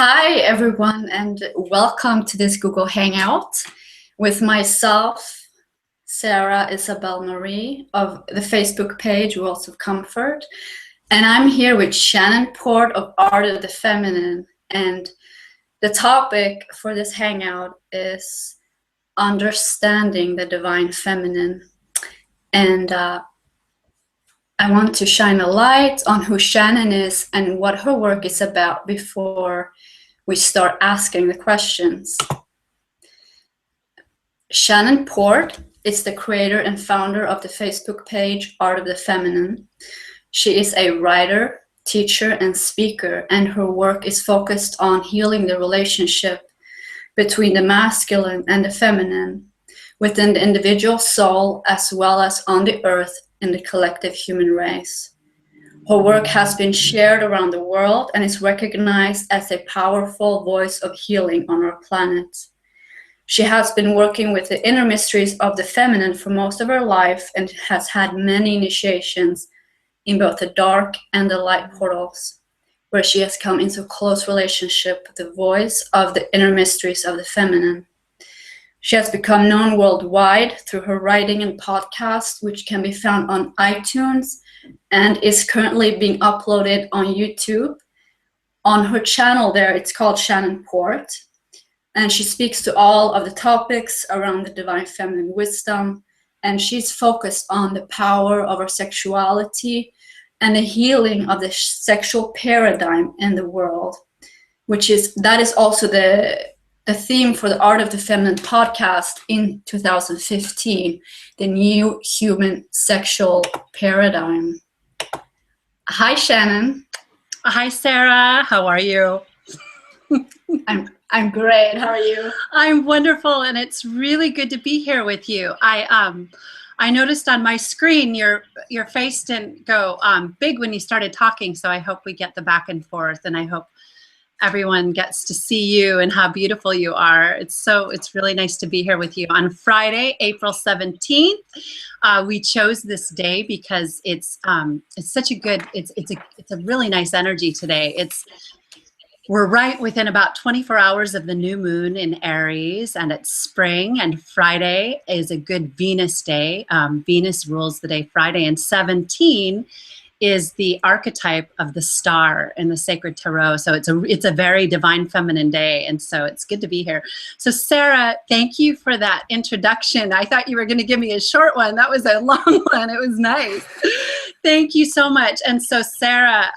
Hi, everyone, and welcome to this Google Hangout with myself, Sara Isabelle Marie of the Facebook page Worlds of Comfort. And I'm here with Shannon Port of Art of the Feminine. And the topic for this Hangout is understanding the divine feminine. And I want to shine a light on who Shannon is and what her work is about before we start asking the questions. Shannon Port is the creator and founder of the Facebook page Art of the Feminine. She is a writer, teacher, and speaker, and her work is focused on healing the relationship between the masculine and the feminine within the individual soul as well as on the earth in the collective human race. Her work has been shared around the world and is recognized as a powerful voice of healing on our planet. She has been working with the inner mysteries of the feminine for most of her life and has had many initiations in both the dark and the light portals, where she has come into close relationship with the voice of the inner mysteries of the feminine. She has become known worldwide through her writing and podcast, which can be found on iTunes and is currently being uploaded on YouTube. On her channel there, it's called Shannon Port, and she speaks to all of the topics around the divine feminine wisdom, and she's focused on the power of our sexuality and the healing of the sexual paradigm in the world, that is also the theme for the Art of the Feminine podcast in 2015, the new human sexual paradigm. Hi, Shannon. Hi, Sara. How are you? I'm great. How are you? I'm wonderful, and it's really good to be here with you. I noticed on my screen your face didn't go big when you started talking, so I hope we get the back and forth, and I hope everyone gets to see you and how beautiful you are. It's really nice to be here with you. On Friday, April 17th, we chose this day because it's such a good, it's a really nice energy today. We're right within about 24 hours of the new moon in Aries, and it's spring, and Friday is a good Venus day. Venus rules the day Friday, and 17 is the archetype of the star in the sacred tarot. So it's a very divine feminine day, and so it's good to be here. So Sara, thank you for that introduction. I thought you were going to give me a short one. That was a long one. It was nice. Thank you so much. And so Sara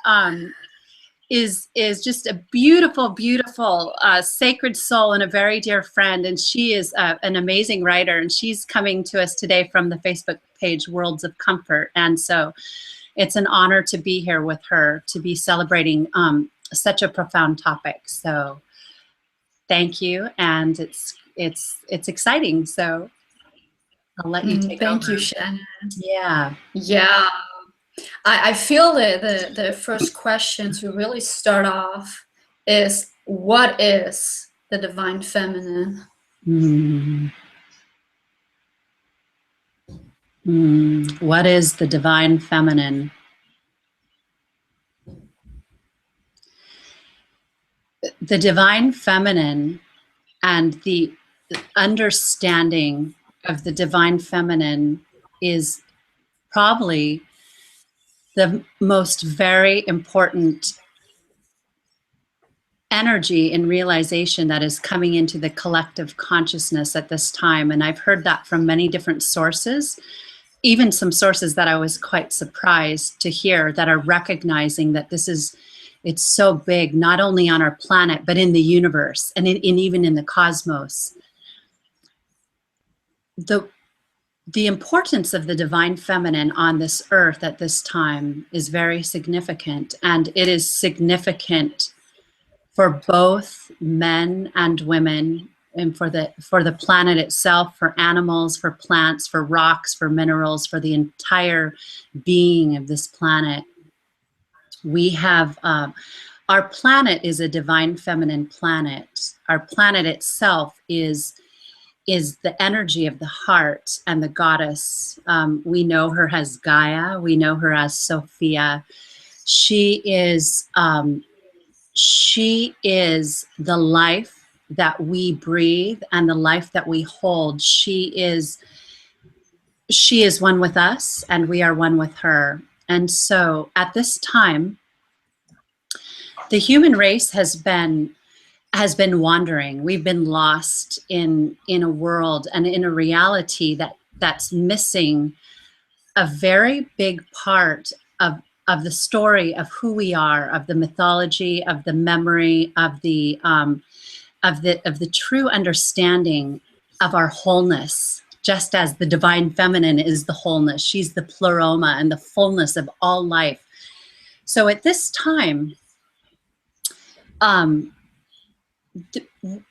is just a beautiful, beautiful sacred soul and a very dear friend, and she is an amazing writer, and she's coming to us today from the Facebook page Worlds of Comfort. And so it's an honor to be here with her, to be celebrating such a profound topic. So thank you, and it's exciting. So I'll let you take over. Thank you, Shannon. Yeah. Yeah. I feel the first question to really start off is, what is the divine feminine? What is the divine feminine? The divine feminine and the understanding of the divine feminine is probably the most very important energy and realization that is coming into the collective consciousness at this time. And I've heard that from many different sources, even some sources that I was quite surprised to hear that are recognizing that it's so big, not only on our planet, but in the universe and even in the cosmos. The importance of the divine feminine on this earth at this time is very significant, and it is significant for both men and women, and for the planet itself, for animals, for plants, for rocks, for minerals, for the entire being of this planet. We have our planet is a divine feminine planet. Our planet itself is the energy of the heart and the goddess. We know her as Gaia. We know her as Sophia. She is she is the life that we breathe and the life that we hold. She is one with us, and we are one with her. And so at this time, the human race has been wandering. We've been lost in a world and in a reality that's missing a very big part of the story of who we are, of the mythology, of the memory, of the true understanding of our wholeness. Just as the divine feminine is the wholeness, she's the pleroma and the fullness of all life. So at this time,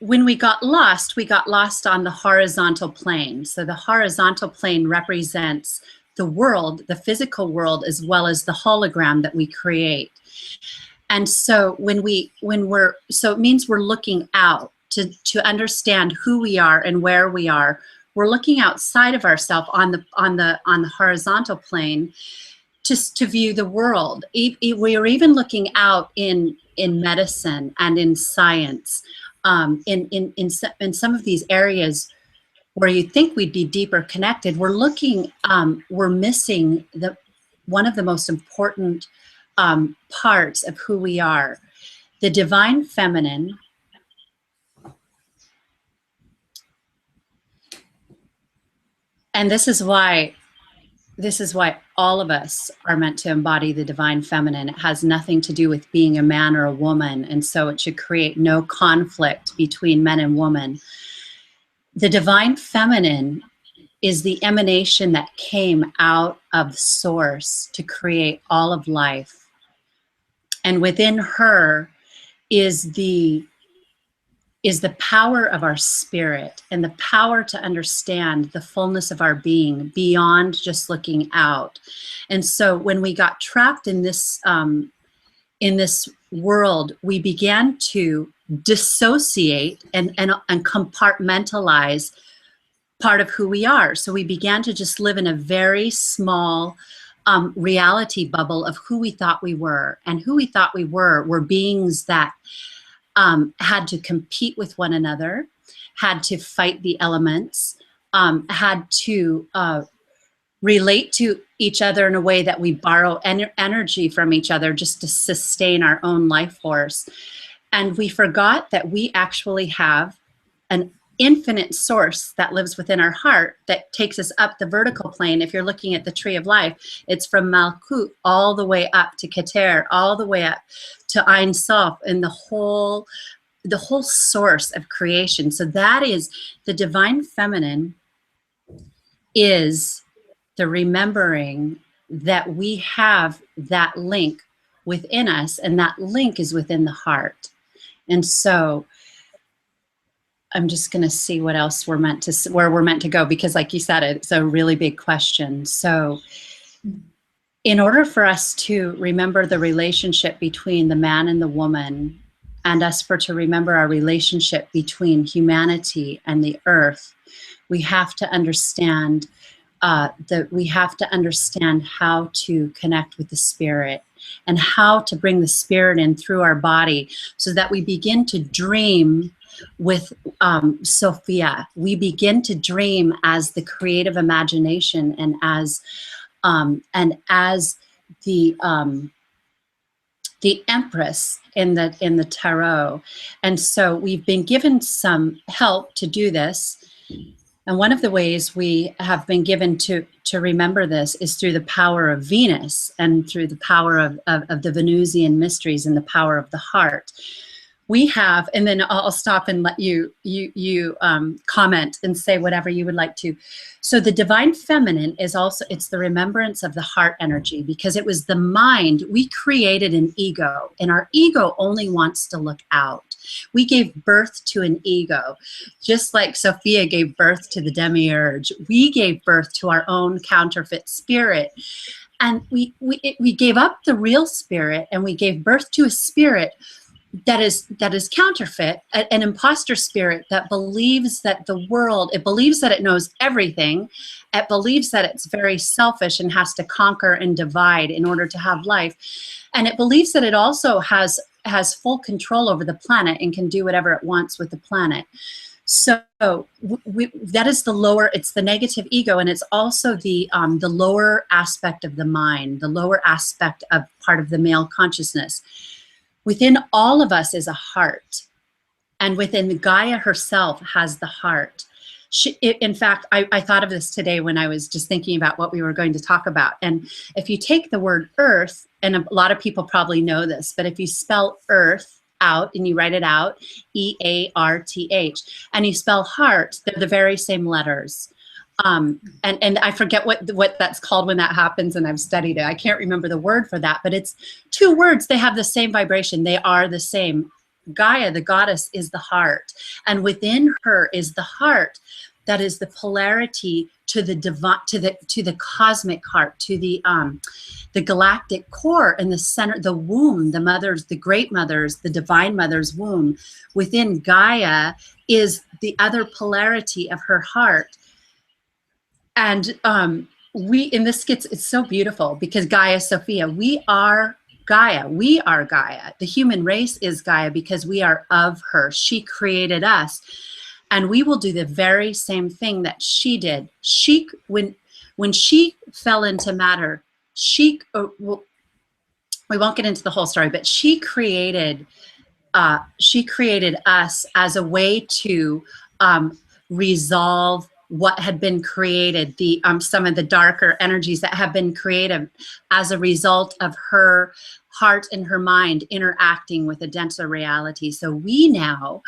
when we got lost on the horizontal plane. So the horizontal plane represents the world, the physical world, as well as the hologram that we create. And so so it means we're looking out to understand who we are and where we are. We're looking outside of ourselves on the horizontal plane to view the world. We are even looking out in medicine and in science, in some of these areas where you think we'd be deeper connected. We're missing one of the most important parts of who we are. The divine feminine and this is why all of us are meant to embody the divine feminine. It has nothing to do with being a man or a woman, and so it should create no conflict between men and women. The divine feminine is the emanation that came out of source to create all of life. And within her is the power of our spirit and the power to understand the fullness of our being beyond just looking out. And so when we got trapped in this world, we began to dissociate and compartmentalize part of who we are. So we began to just live in a very small reality bubble of who we thought we were. And who we thought we were beings that had to compete with one another, had to fight the elements, had to relate to each other in a way that we borrow energy from each other just to sustain our own life force. And we forgot that we actually have an infinite source that lives within our heart that takes us up the vertical plane. If you're looking at the tree of life, it's from Malkut all the way up to Keter, all the way up to Ein Sof, and the whole source of creation. So that is the divine feminine, is the remembering that we have that link within us, and that link is within the heart. And so I'm just going to see what else where we're meant to go, because like you said, it's a really big question. So in order for us to remember the relationship between the man and the woman, and to remember our relationship between humanity and the earth, we have to understand how to connect with the spirit and how to bring the spirit in through our body, so that we begin to dream with Sophia. We begin to dream as the creative imagination and as the Empress in the tarot. And so we've been given some help to do this. And one of the ways we have been given to remember this is through the power of Venus and through the power of the Venusian Mysteries and the power of the heart. We have, and then I'll stop and let you comment and say whatever you would like to. So the divine feminine is also, it's the remembrance of the heart energy, because it was the mind. We created an ego, and our ego only wants to look out. We gave birth to an ego, just like Sophia gave birth to the demiurge. We gave birth to our own counterfeit spirit. And we gave up the real spirit, and we gave birth to a spirit that is counterfeit, an imposter spirit that believes that the world, it believes that it knows everything. It believes that it's very selfish and has to conquer and divide in order to have life. And it believes that it also has has full control over the planet and can do whatever it wants with the planet. So that is the lower, it's the negative ego, and it's also the lower aspect of the mind, the lower aspect of part of the male consciousness. Within all of us is a heart, and within Gaia herself has the heart. In fact, I thought of this today when I was just thinking about what we were going to talk about. And if you take the word earth, and a lot of people probably know this, but if you spell earth out and you write it out, E-A-R-T-H, and you spell heart, they're the very same letters. And I forget what that's called when that happens, and I've studied it. I can't remember the word for that, but it's two words. They have the same vibration. They are the same. Gaia, the goddess, is the heart, and within her is the heart that is the polarity to the divine, to the cosmic heart, to the galactic core in the center, the womb, the mother's, the great mother's, the divine mother's womb. Within Gaia is the other polarity of her heart. And in this skits, it's so beautiful because Gaia, Sophia, we are Gaia. We are Gaia. The human race is Gaia because we are of her. She created us. And we will do the very same thing that she did. When she fell into matter, we won't get into the whole story, but she created us as a way to resolve what had been created, some of the darker energies that have been created as a result of her heart and her mind interacting with a denser reality. So we now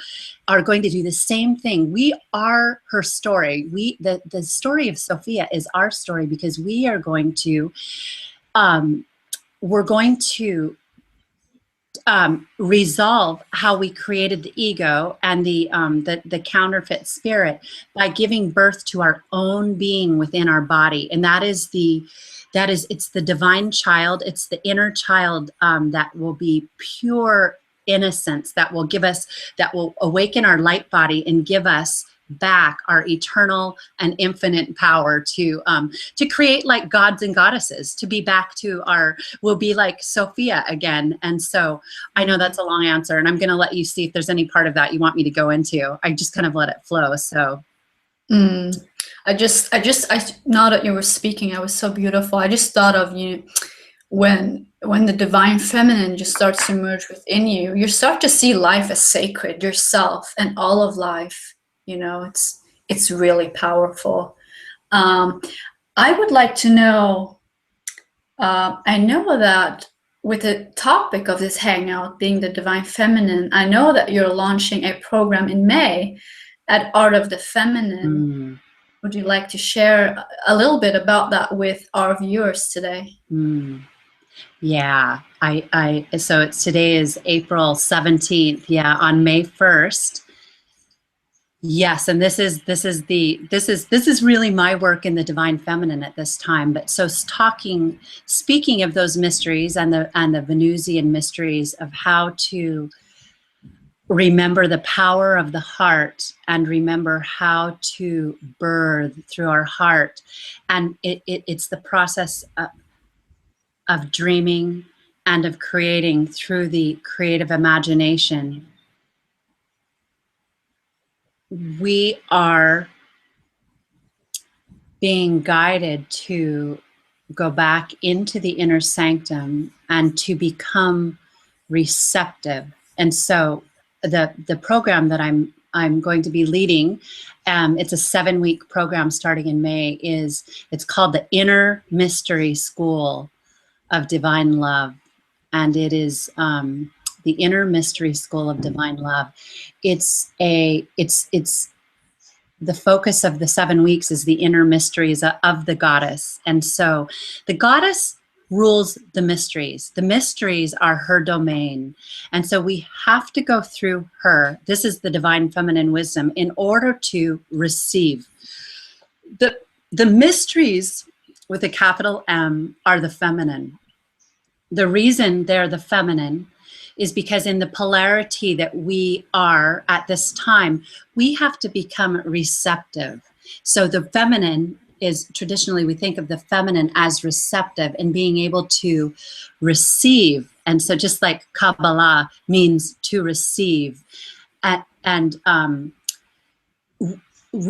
are going to do the same thing. We are her story. The story of Sophia is our story because we are going to, resolve how we created the ego and the counterfeit spirit by giving birth to our own being within our body. And it's the divine child. It's the inner child that will be pure innocence, that will awaken our light body and give us back our eternal and infinite power to create like gods and goddesses, to be back to we'll be like Sophia again. And so I know that's a long answer, and I'm going to let you see if there's any part of that you want me to go into. I just kind of let it flow. So now that you were speaking, it was so beautiful. I just thought of you when the divine feminine just starts to merge within you, you start to see life as sacred, yourself and all of life. You know, it's really powerful. I would like to know, I know that with the topic of this hangout being the divine feminine, I know that you're launching a program in May at Art of the Feminine. Would you like to share a little bit about that with our viewers today? Yeah, so today is April 17th. Yeah, on May 1st. Yes, and this is really my work in the divine feminine at this time. But so speaking of those mysteries and the Venusian mysteries of how to remember the power of the heart and remember how to birth through our heart, and it's the process of dreaming and of creating through the creative imagination. We are being guided to go back into the inner sanctum and to become receptive. And so the program that I'm going to be leading, it's a 7-week program starting in May, it's called the Inner Mystery School of Divine Love. And it is the Inner Mystery School of Divine Love. It's the focus of the 7 weeks is the inner mysteries of the goddess. And so the goddess rules the mysteries. The mysteries are her domain. And so we have to go through her. This is the divine feminine wisdom in order to receive. The mysteries with a capital M are the feminine. The reason they're the feminine is because in the polarity that we are at this time, we have to become receptive. So the feminine is, traditionally we think of the feminine as receptive and being able to receive And so just like Kabbalah means to receive.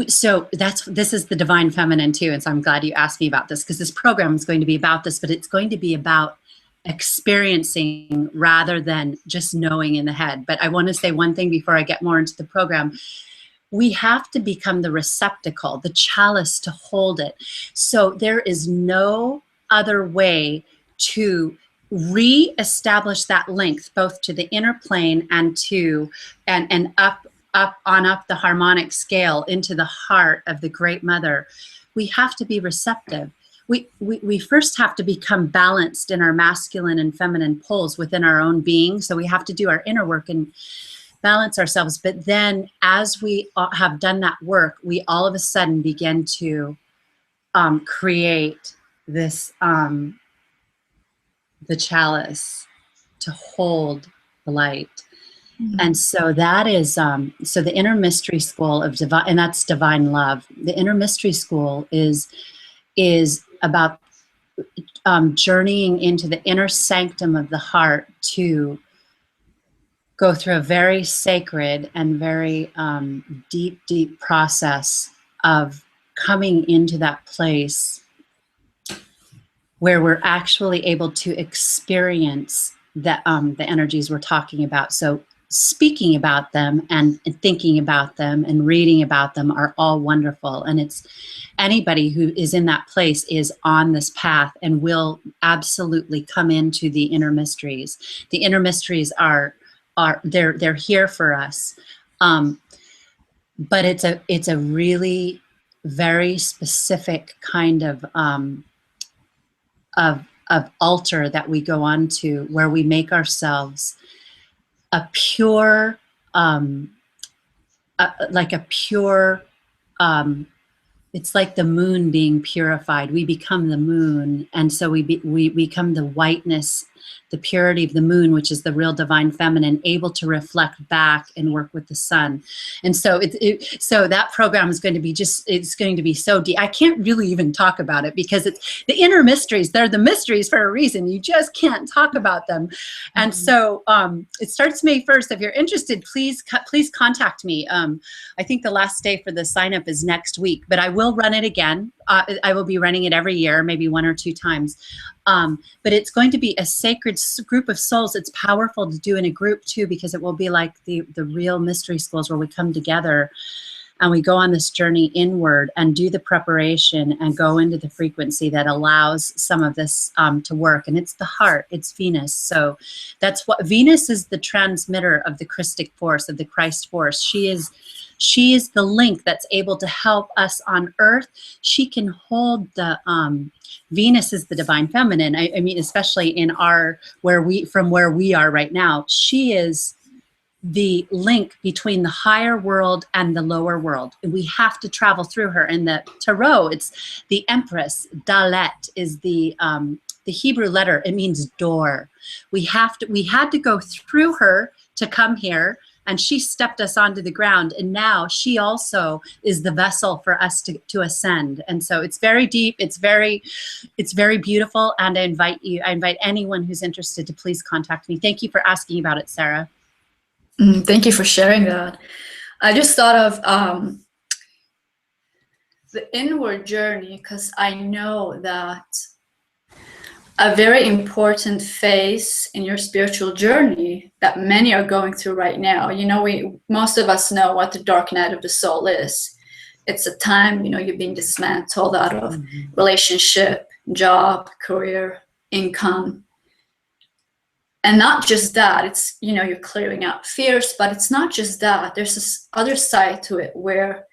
So this is the divine feminine too. And so I'm glad you asked me about this, because this program is going to be about this, but it's going to be about experiencing rather than just knowing in the head. But I want to say one thing before I get more into the program. We have to become the receptacle, the chalice to hold it. So there is no other way to re-establish that length, both to the inner plane and to and up the harmonic scale into the heart of the Great Mother. We have to be receptive. We first have to become balanced in our masculine and feminine poles within our own being. So we have to do our inner work and balance ourselves. But then as we have done that work, we all of a sudden begin to create this, the chalice to hold the light. Mm-hmm. And so that is, so the inner mystery school of divine, and that's divine love. The inner mystery school is about journeying into the inner sanctum of the heart to go through a very sacred and very deep process of coming into that place where we're actually able to experience the energies we're talking about. So speaking about them and thinking about them and reading about them are all wonderful. And it's anybody who is in that place is on this path and will absolutely come into the inner mysteries. The inner mysteries they're here for us. But it's a really very specific kind of altar that we go on to, where we make ourselves a pure, like a pure, it's like the moon being purified. We become the moon, and so we become the whiteness, the purity of the moon, which is the real divine feminine, able to reflect back and work with the sun. And so so that program is going to be it's going to be so deep. I can't really even talk about it because it's the inner mysteries. They're the mysteries for a reason. You just can't talk about them. Mm-hmm. And so it starts May 1st. If you're interested, please contact me. I think the last day for the sign up is next week, but I will run it again. I will be running it every year, maybe 1 or 2 times. But it's going to be a sacred group of souls. It's powerful to do in a group too, because it will be like the real mystery schools where we come together and we go on this journey inward and do the preparation and go into the frequency that allows some of this to work. And it's the heart, it's Venus. So that's what Venus is, the transmitter of the Christic force, of the Christ force. She is the link that's able to help us on earth. She can hold the, Venus is the divine feminine. I mean, especially in where we are right now, she is the link between the higher world and the lower world. We have to travel through her. In the tarot, it's the Empress. Dalet is the Hebrew letter. It means door. We had to go through her to come here, and she stepped us onto the ground, and now she also is the vessel for us to ascend. And so it's very deep, it's very beautiful, and I invite anyone who's interested to please contact me. Thank you for asking about it, Sara. Thank you for sharing that. I just thought of the inward journey, because I know that a very important phase in your spiritual journey that many are going through right now. You know, most of us know what the dark night of the soul is. It's a time, you know, you're being dismantled out of relationship, job, career, income. And not just that, it's, you know, you're clearing out fears, but it's not just that. There's this other side to it where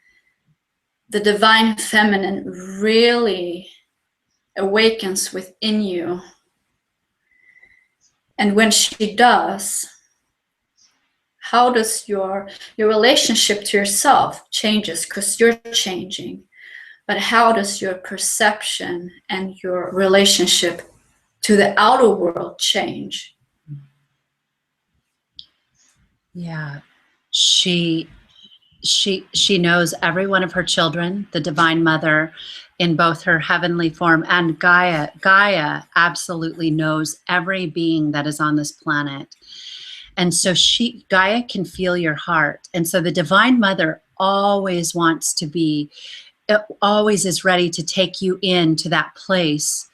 the divine feminine really awakens within you. And when she does, how does your relationship to yourself changes, because you're changing, but how does your perception and your relationship to the outer world change? Yeah, she she knows every one of her children, the Divine Mother, in both her heavenly form, and Gaia. Gaia absolutely knows every being that is on this planet. And so Gaia can feel your heart. And so the Divine Mother always wants to be, always is ready to take you into that place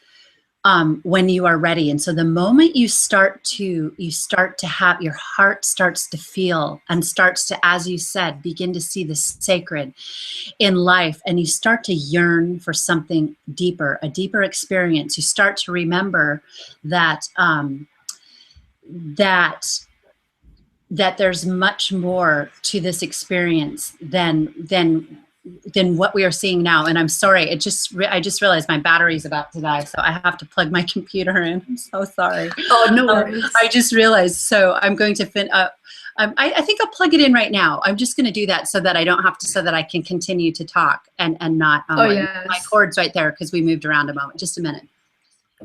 when you are ready. And so the moment you start to have, your heart starts to feel and starts to, as you said, begin to see the sacred in life, and you start to yearn for something deeper, a deeper experience. You start to remember that, that there's much more to this experience than what we are seeing now. And I'm sorry, I just realized my battery's about to die, so I have to plug my computer in. I'm so sorry. Oh, no worries. I just realized, so I'm going to I think I'll plug it in right now. I'm just going to do that so that I don't have to, so that I can continue to talk and not, yes. My cord's right there because we moved around a moment. Just a minute.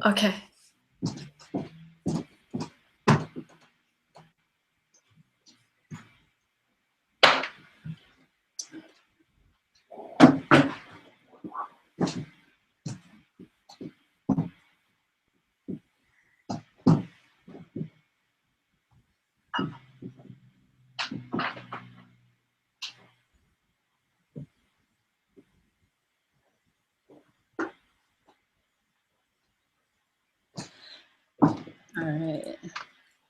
Okay. All right.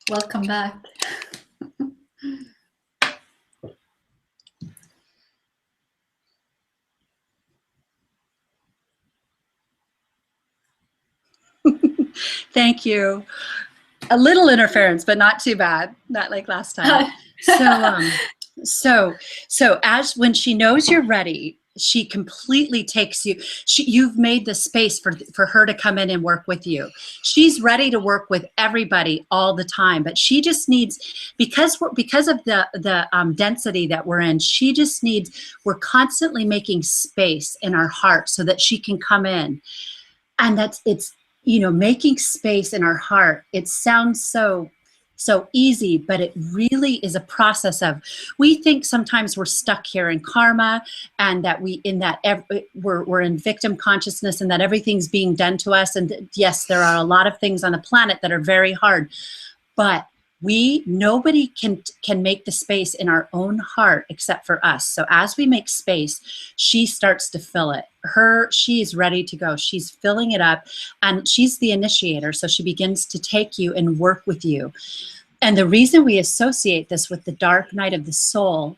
Welcome back. Thank you. A little interference, but not too bad. Not like last time. So as when she knows you're ready, she completely takes you. You've made the space for her to come in and work with you. She's ready to work with everybody all the time, but she just needs, because of the density that we're in, she just needs. We're constantly making space in our heart so that she can come in, and it's making space in our heart. It sounds so easy, but it really is a process of, we think sometimes we're stuck here in karma, and that we're in victim consciousness, and that everything's being done to us. And yes, there are a lot of things on the planet that are very hard, but nobody can make the space in our own heart except for us. So as we make space, she starts to fill it. She's ready to go. She's filling it up, and she's the initiator. So she begins to take you and work with you. And the reason we associate this with the dark night of the soul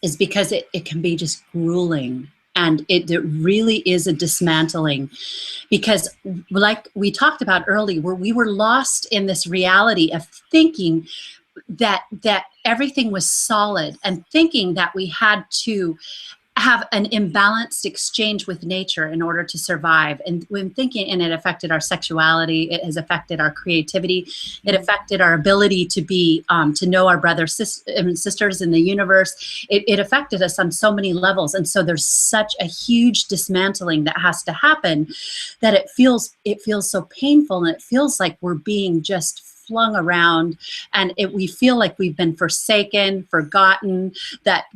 is because it can be just grueling. And it really is a dismantling, because like we talked about earlier, where we were lost in this reality of thinking that everything was solid, and thinking that we had to have an imbalanced exchange with nature in order to survive. And when thinking, and it affected our sexuality, it has affected our creativity, it affected our ability to be, to know our brothers and sisters in the universe. It affected us on so many levels. And so there's such a huge dismantling that has to happen, that it feels so painful, and it feels like we're being just flung around, and we feel like we've been forsaken, forgotten, that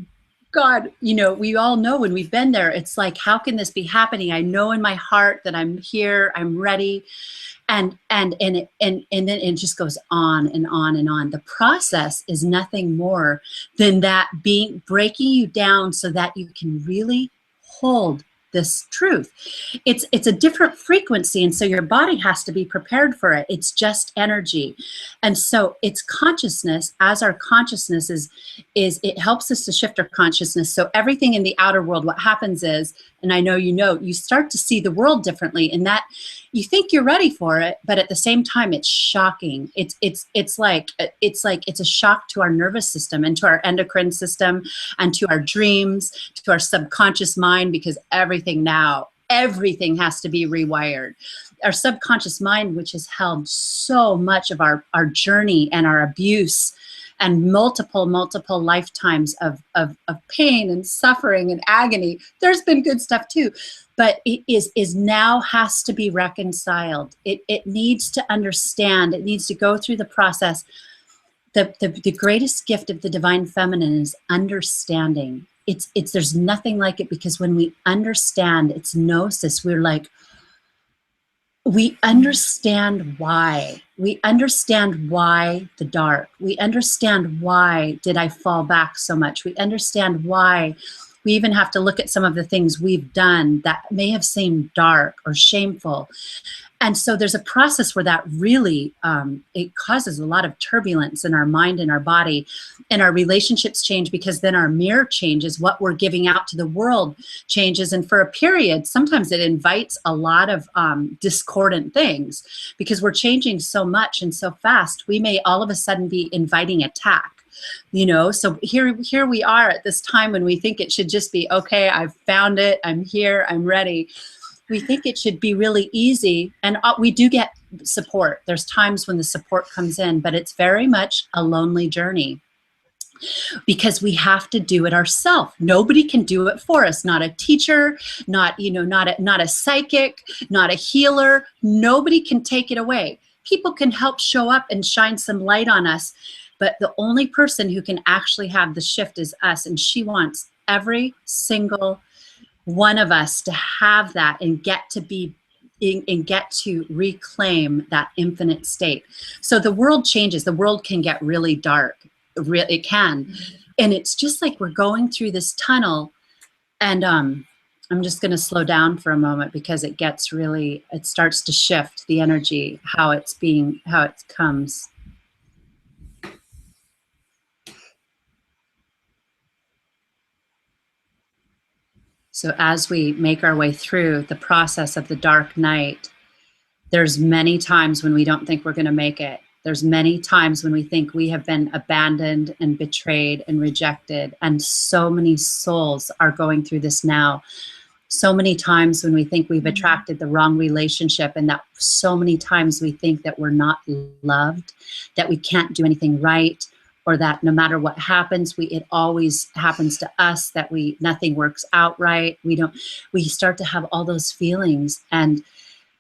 God, we all know when we've been there, it's like, how can this be happening? I know in my heart that I'm here, I'm ready. And then it just goes on and on and on. The process is nothing more than that breaking you down so that you can really hold this truth. It's a different frequency, and so your body has to be prepared for it. It's just energy. And so it's consciousness. As our consciousness is it helps us to shift our consciousness. So everything in the outer world, what happens is, and I know you start to see the world differently, in that you think you're ready for it, but at the same time it's shocking. It's like it's a shock to our nervous system, and to our endocrine system, and to our dreams, to our subconscious mind, because everything has to be rewired. Our subconscious mind, which has held so much of our journey and our abuse and multiple lifetimes of pain and suffering and agony. There's been good stuff too, but it is now has to be reconciled. It needs to understand, it needs to go through the process the greatest gift of the divine feminine is understanding. There's nothing like it, because when we understand, it's gnosis. We're like, we understand why. We understand why the dark. We understand why did I fall back so much. We understand why we even have to look at some of the things we've done that may have seemed dark or shameful. And so there's a process where that really, it causes a lot of turbulence in our mind and our body, and our relationships change, because then our mirror changes. What we're giving out to the world changes. And for a period, sometimes it invites a lot of discordant things, because we're changing so much and so fast. We may all of a sudden be inviting attack. You know, so here we are at this time when we think it should just be, okay, I've found it, I'm here, I'm ready. We think it should be really easy, and we do get support. There's times when the support comes in, but it's very much a lonely journey, because we have to do it ourselves. Nobody can do it for us. Not a teacher, not a psychic, not a healer. Nobody can take it away. People can help show up and shine some light on us, but the only person who can actually have the shift is us. And she wants every single one of us to have that and get to reclaim that infinite state. So the world changes. The world can get really dark. It can. And it's just like we're going through this tunnel. And I'm just going to slow down for a moment, because it starts to shift the energy, how it comes. So as we make our way through the process of the dark night, there's many times when we don't think we're going to make it. There's many times when we think we have been abandoned and betrayed and rejected. And so many souls are going through this now. So many times when we think we've attracted the wrong relationship, and that so many times we think that we're not loved, that we can't do anything right, or that no matter what happens, it always happens to us, that nothing works out right. We start to have all those feelings, and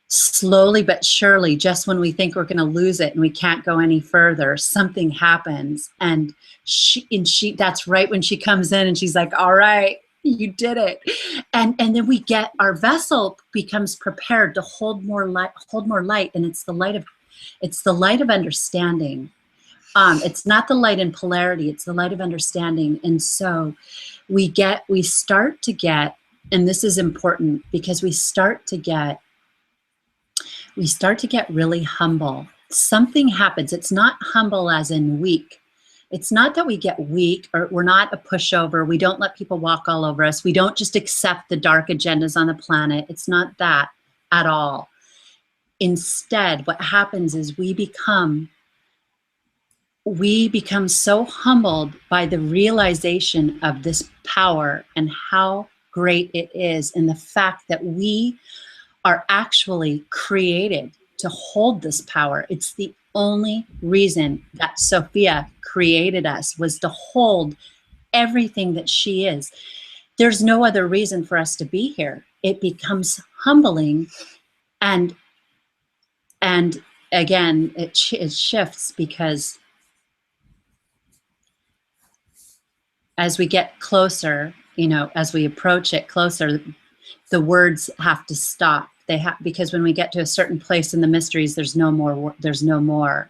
slowly but surely, just when we think we're going to lose it and we can't go any further, something happens. And she that's right when she comes in and she's like, all right, you did it. And then our vessel becomes prepared to hold more light, and it's the light of understanding. It's not the light in polarity, it's the light of understanding. And so we start to get, and this is important, because we start to get really humble. Something happens. It's not humble as in weak. It's not that we get weak, or we're not a pushover. We don't let people walk all over us. We don't just accept the dark agendas on the planet. It's not that at all. Instead, what happens is we become so humbled by the realization of this power and how great it is, and the fact that we are actually created to hold this power. It's the only reason that Sophia created us, was to hold everything that she is. There's no other reason for us to be here. It becomes humbling, and again, it shifts, because as we get closer, as we approach it closer, the words have to stop. Because when we get to a certain place in the mysteries, there's no more.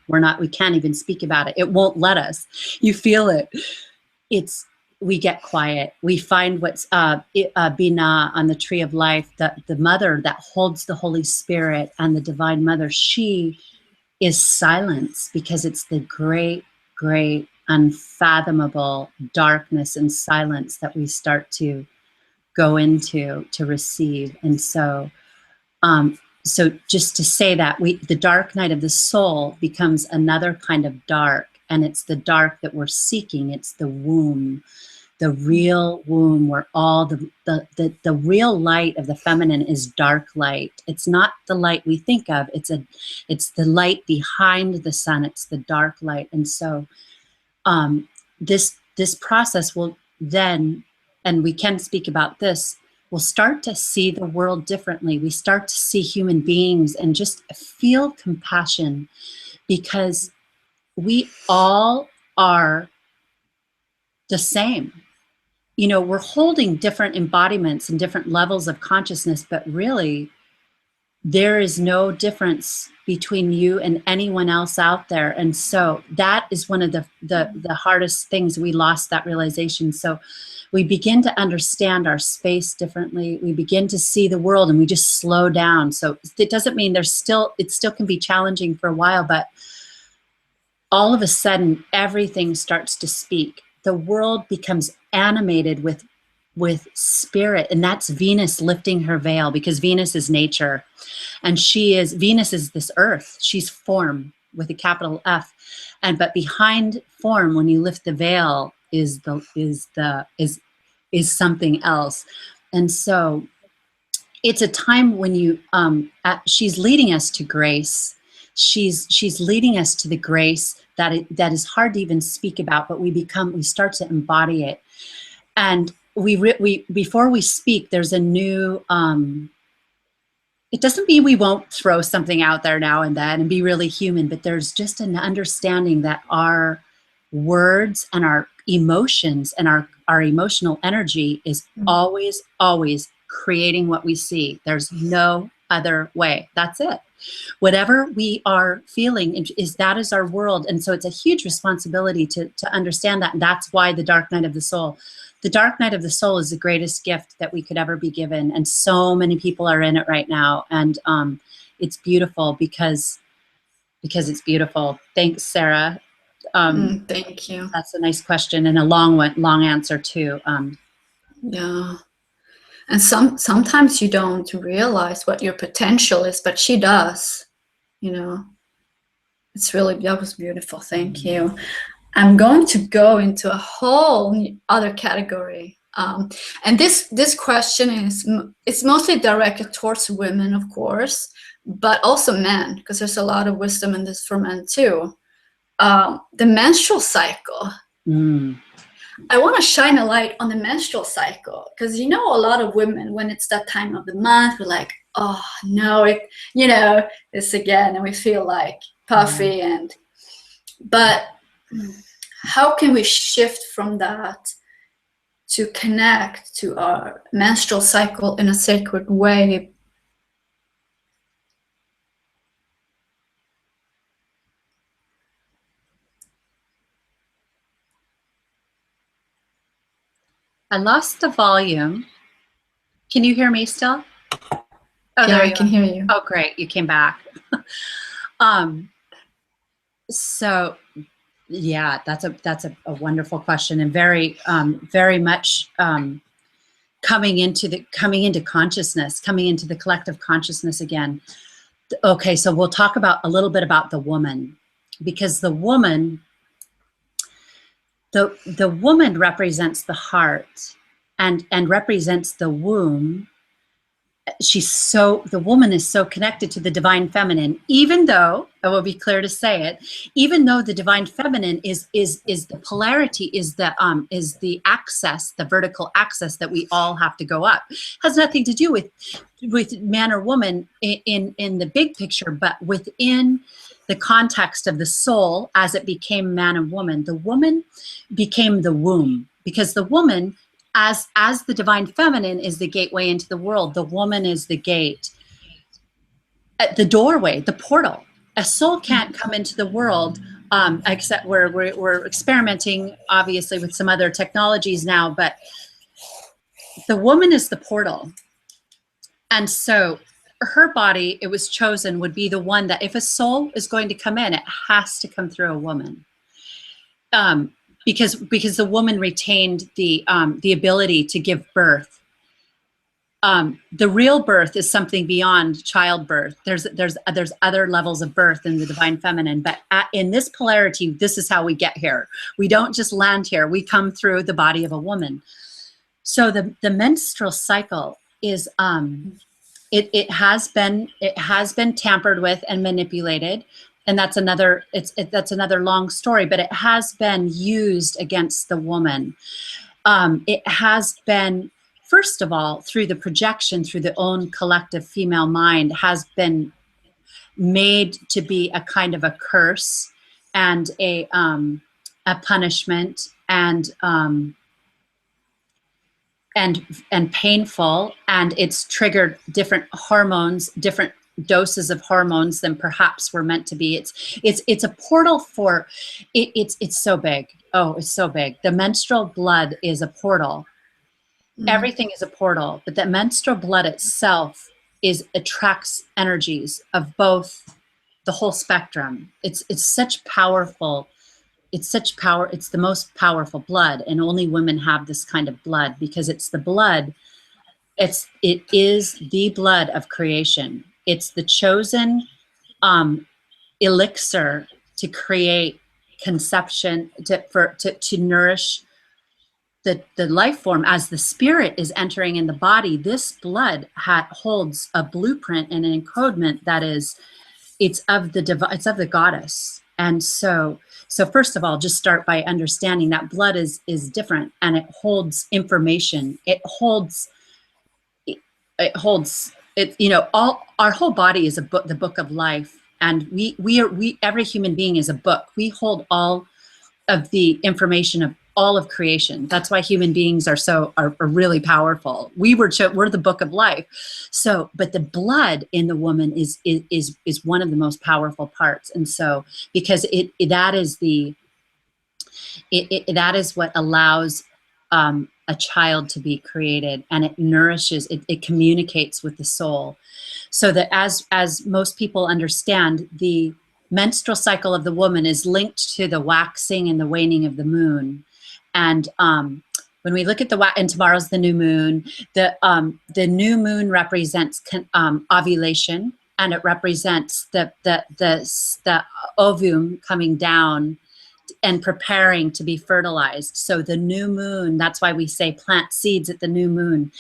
We can't even speak about it. It won't let us. You feel it. We get quiet. We find what's Binah on the tree of life, the mother that holds the Holy Spirit and the Divine Mother. She is silence, because it's the great, great, unfathomable darkness and silence that we start to go into to receive. And so just to say that the dark night of the soul becomes another kind of dark, and it's the dark that we're seeking. It's the womb, the real womb, where all the real light of the feminine is dark light. It's not the light we think of. It's the light behind the sun. It's the dark light. And so this process will then, and we can speak about this, we'll start to see the world differently. We start to see human beings and just feel compassion, because we all are the same. You know, we're holding different embodiments and different levels of consciousness, but really there is no difference between you and anyone else out there. And so that is one of the hardest things. We lost that realization. So we begin to understand our space differently. We begin to see the world and we just slow down. So it doesn't mean it still can be challenging for a while, but all of a sudden everything starts to speak. The world becomes animated with spirit, and that's Venus lifting her veil, because Venus is nature, and Venus is this earth. She's form with a capital F, but behind form, when you lift the veil, is something else. And so it's a time when she's leading us to grace. She's leading us to the grace that is hard to even speak about, but we start to embody it. And before we speak, there's a new, it doesn't mean we won't throw something out there now and then and be really human, but there's just an understanding that our words and our emotions and our emotional energy is always, always creating what we see. There's no other way. That's it. Whatever we are feeling that is our world. And so it's a huge responsibility to understand that. And that's why the dark night of the soul. The dark night of the soul is the greatest gift that we could ever be given. And so many people are in it right now. And it's beautiful because it's beautiful. Thanks, Sara. Thank you. That's a nice question and a long answer too. Yeah. And sometimes you don't realize what your potential is, but she does, you know. That was beautiful. Thank you. I'm going to go into a whole other category. And this question it's mostly directed towards women, of course, but also men, because there's a lot of wisdom in this for men too. The menstrual cycle. I want to shine a light on the menstrual cycle, because a lot of women, when it's that time of the month, we're like, oh no, it's again, and we feel like puffy. But how can we shift from that to connect to our menstrual cycle in a sacred way? I lost the volume. Can you hear me still? Oh, yeah, I can hear you. Oh, great. You came back. So yeah, that's a wonderful question, and very much coming into consciousness, coming into the collective consciousness again. Okay, so we'll talk a little bit about the woman, because the woman represents the heart and represents the womb. The woman is so connected to the divine feminine, even though, I will be clear to say it, even though the divine feminine is the polarity, is the access, the vertical access that we all have to go up. Has nothing to do with man or woman in the big picture, but within the context of the soul, as it became man and woman, the woman became the womb, because the woman, as the divine feminine, is the gateway into the world. The woman is the gate, the doorway, the portal. A soul can't come into the world, except we're experimenting, obviously, with some other technologies now, but the woman is the portal. And so her body, it was chosen, would be the one that if a soul is going to come in, it has to come through a woman. Because the woman retained the ability to give birth. The real birth is something beyond childbirth. There's other levels of birth in the divine feminine, but in this polarity, this is how we get here. We don't just land here. We come through the body of a woman. So the menstrual cycle is it has been tampered with and manipulated. And that's another long story, but it has been used against the woman. It has been, first of all, through the projection, through the own collective female mind, has been made to be a kind of a curse and a punishment, and painful, and it's triggered different hormones, different doses of hormones than perhaps were meant to be. It's a portal for it's so big. Oh, it's so big. The menstrual blood is a portal. Everything is a portal, but the menstrual blood itself attracts energies of both, the whole spectrum. It's such powerful. It's such power. It's the most powerful blood, and only women have this kind of blood because it's the blood. It is the blood of creation. It's the chosen elixir to create conception, to nourish the life form. As the spirit is entering in the body, this blood holds a blueprint and an encodement that is, it's of the goddess. And so first of all, just start by understanding that blood is different, and it holds information. It holds it. You know, our whole body is a book, the book of life, and we every human being is a book. We hold all of the information of all of creation. That's why human beings are really powerful. We're the book of life. So, but the blood in the woman is one of the most powerful parts. And so, because that is what allows a child to be created, and it nourishes, it communicates with the soul. So that as most people understand, the menstrual cycle of the woman is linked to the waxing and the waning of the moon. And when we look at and tomorrow's the new moon, the new moon represents ovulation, and it represents the ovum coming down and preparing to be fertilized. So the new moon, that's why we say plant seeds at the new moon.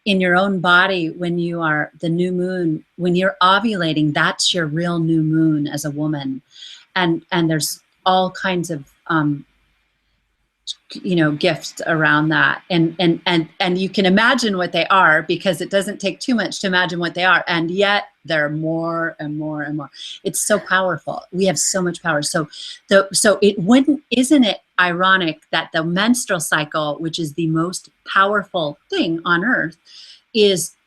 In your own body, when you are the new moon, when you're ovulating, that's your real new moon as a woman. And there's all kinds of gifts around that, and you can imagine what they are, because it doesn't take too much to imagine what they are, and yet there are more and more and more. It's so powerful. We have so much power. So isn't it ironic that the menstrual cycle, which is the most powerful thing on earth,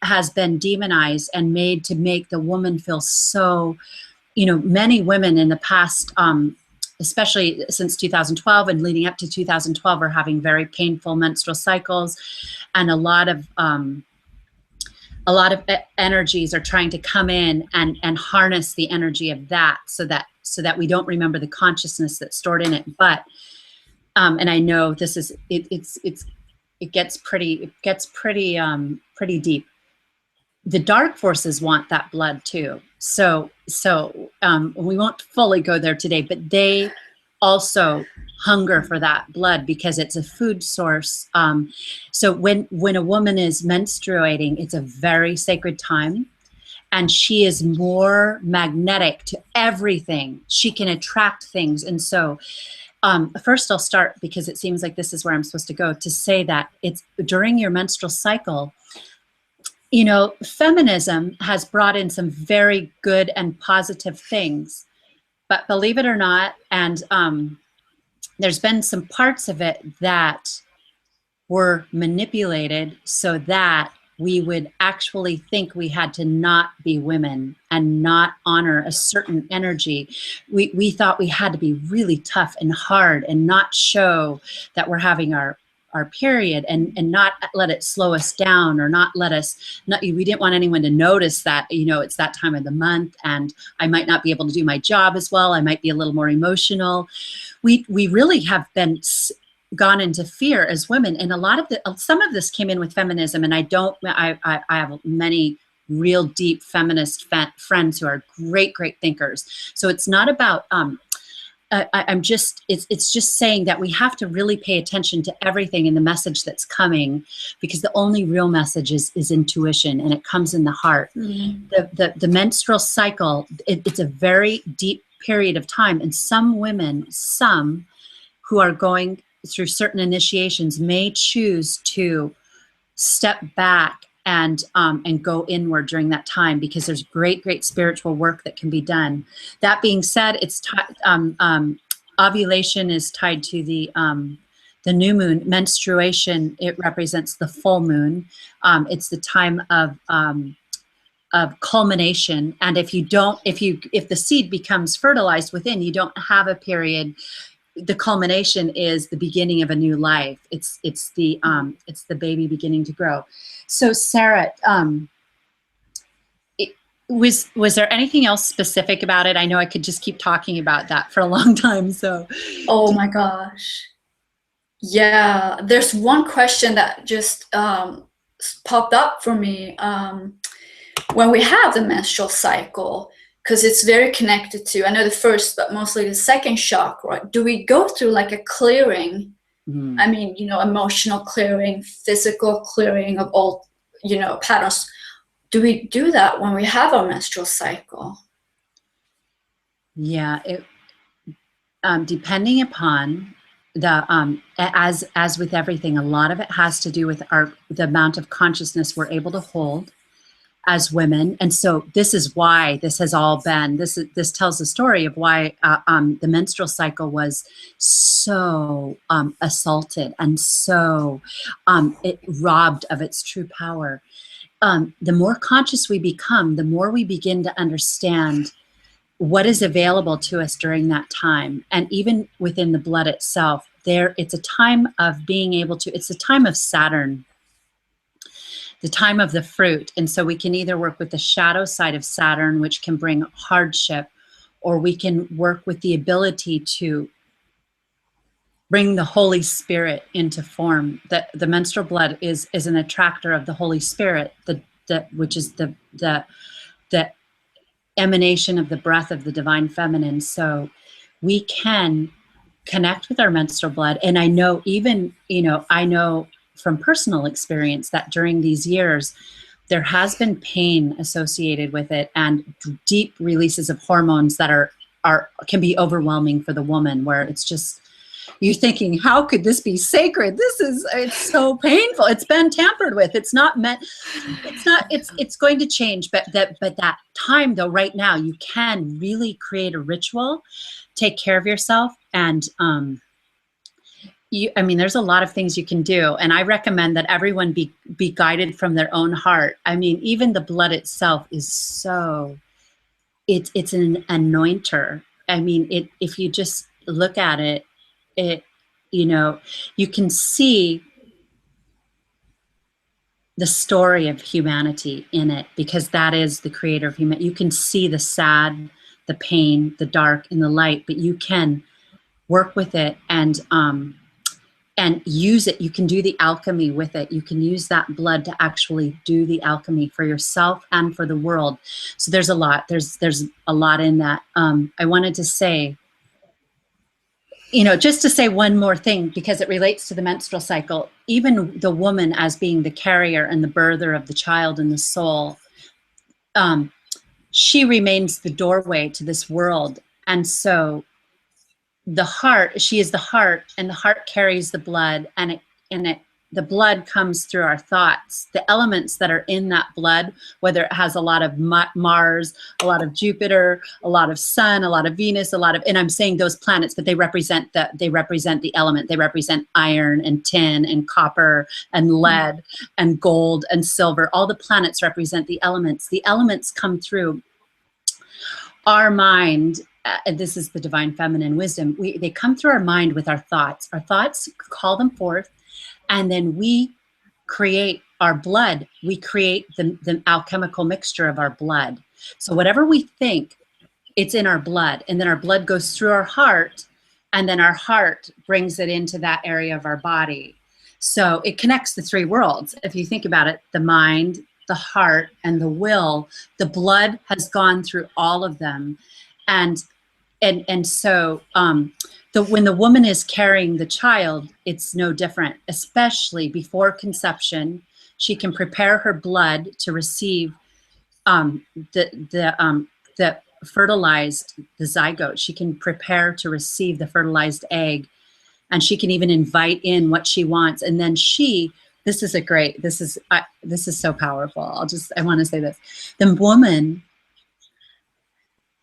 has been demonized and made to make the woman feel so, many women in the past, especially since 2012 and leading up to 2012, are having very painful menstrual cycles, and a lot of energies are trying to come in and harness the energy of that, so that we don't remember the consciousness that's stored in it. But and I know this is it gets pretty deep. The dark forces want that blood too. So we won't fully go there today, but they also hunger for that blood because it's a food source. So when a woman is menstruating, it's a very sacred time, and she is more magnetic to everything. She can attract things. And so first I'll start, because it seems like this is where I'm supposed to go, to say that it's during your menstrual cycle. Feminism has brought in some very good and positive things, but believe it or not, and there's been some parts of it that were manipulated so that we would actually think we had to not be women and not honor a certain energy. We thought we had to be really tough and hard and not show that we're having our period, and not let it slow us down, or we didn't want anyone to notice that, it's that time of the month and I might not be able to do my job as well. I might be a little more emotional. We really have been gone into fear as women. And some of this came in with feminism, and I have many real deep feminist friends who are great thinkers. So it's not about, it's just saying that we have to really pay attention to everything in the message that's coming, because the only real message is intuition, and it comes in the heart. Mm-hmm. The menstrual cycle, it's a very deep period of time, and some women, who are going through certain initiations, may choose to step back and go inward during that time, because there's great spiritual work that can be done. That being said, it's ovulation is tied to the new moon. Menstruation, it represents the full moon. It's the time of culmination. And if the seed becomes fertilized within, you don't have a period. The culmination is the beginning of a new life. It's the baby beginning to grow. So Sara, was there anything else specific about it? I know I could just keep talking about that for a long time. So, oh my gosh, yeah. There's one question that just popped up for me when we have the menstrual cycle, because it's very connected to, I know the first, but mostly the second chakra. Do we go through like a clearing? I mean, emotional clearing, physical clearing of all, patterns. Do we do that when we have our menstrual cycle? Yeah, depending upon the as with everything, a lot of it has to do with the amount of consciousness we're able to hold as women. And so this is why this has all been, this tells the story of why the menstrual cycle was so assaulted and so it robbed of its true power. The more conscious we become, the more we begin to understand what is available to us during that time. And even within the blood itself, it's a time of being able to, it's a time of Saturn, the time of the fruit. And so we can either work with the shadow side of Saturn, which can bring hardship, or we can work with the ability to bring the Holy Spirit into form. That the menstrual blood is an attractor of the Holy Spirit, which is the emanation of the breath of the divine feminine. So we can connect with our menstrual blood. And I know I know from personal experience that during these years, there has been pain associated with it and deep releases of hormones that can be overwhelming for the woman, where it's just, you're thinking, how could this be sacred? It's so painful. It's been tampered with. It's going to change. But that time though, right now, you can really create a ritual, take care of yourself. And, there's a lot of things you can do. And I recommend that everyone be guided from their own heart. I mean, even the blood itself is it's an anointer. I mean, if you just look at it, you can see the story of humanity in it, because that is the creator of humanity. You can see the sad, the pain, the dark, and the light, but you can work with it and use it. You can do the alchemy with it. You can use that blood to actually do the alchemy for yourself and for the world. So there's a lot. There's a lot in that. I wanted to say, just to say one more thing, because it relates to the menstrual cycle. Even the woman as being the carrier and the birther of the child and the soul, she remains the doorway to this world. And so the heart, she is the heart, and the heart carries the blood, and the blood comes through our thoughts. The elements that are in that blood, whether it has a lot of Mars, a lot of Jupiter, a lot of Sun, a lot of Venus, and I'm saying those planets, but they represent the element. They represent iron and tin and copper and lead and gold and silver. All the planets represent the elements. The elements come through our mind. This is the divine feminine wisdom. They come through our mind with our thoughts. Our thoughts call them forth, and then we create our blood. We create the alchemical mixture of our blood. So whatever we think, it's in our blood, and then our blood goes through our heart, and then our heart brings it into that area of our body. So it connects the three worlds. If you think about it, the mind, the heart, and the will, the blood has gone through all of them. And so when the woman is carrying the child, it's no different, especially before conception. She can prepare her blood to receive the fertilized, the zygote. She can prepare to receive the fertilized egg, and she can even invite in what she wants. And then this is this is so powerful. I want to say this. The woman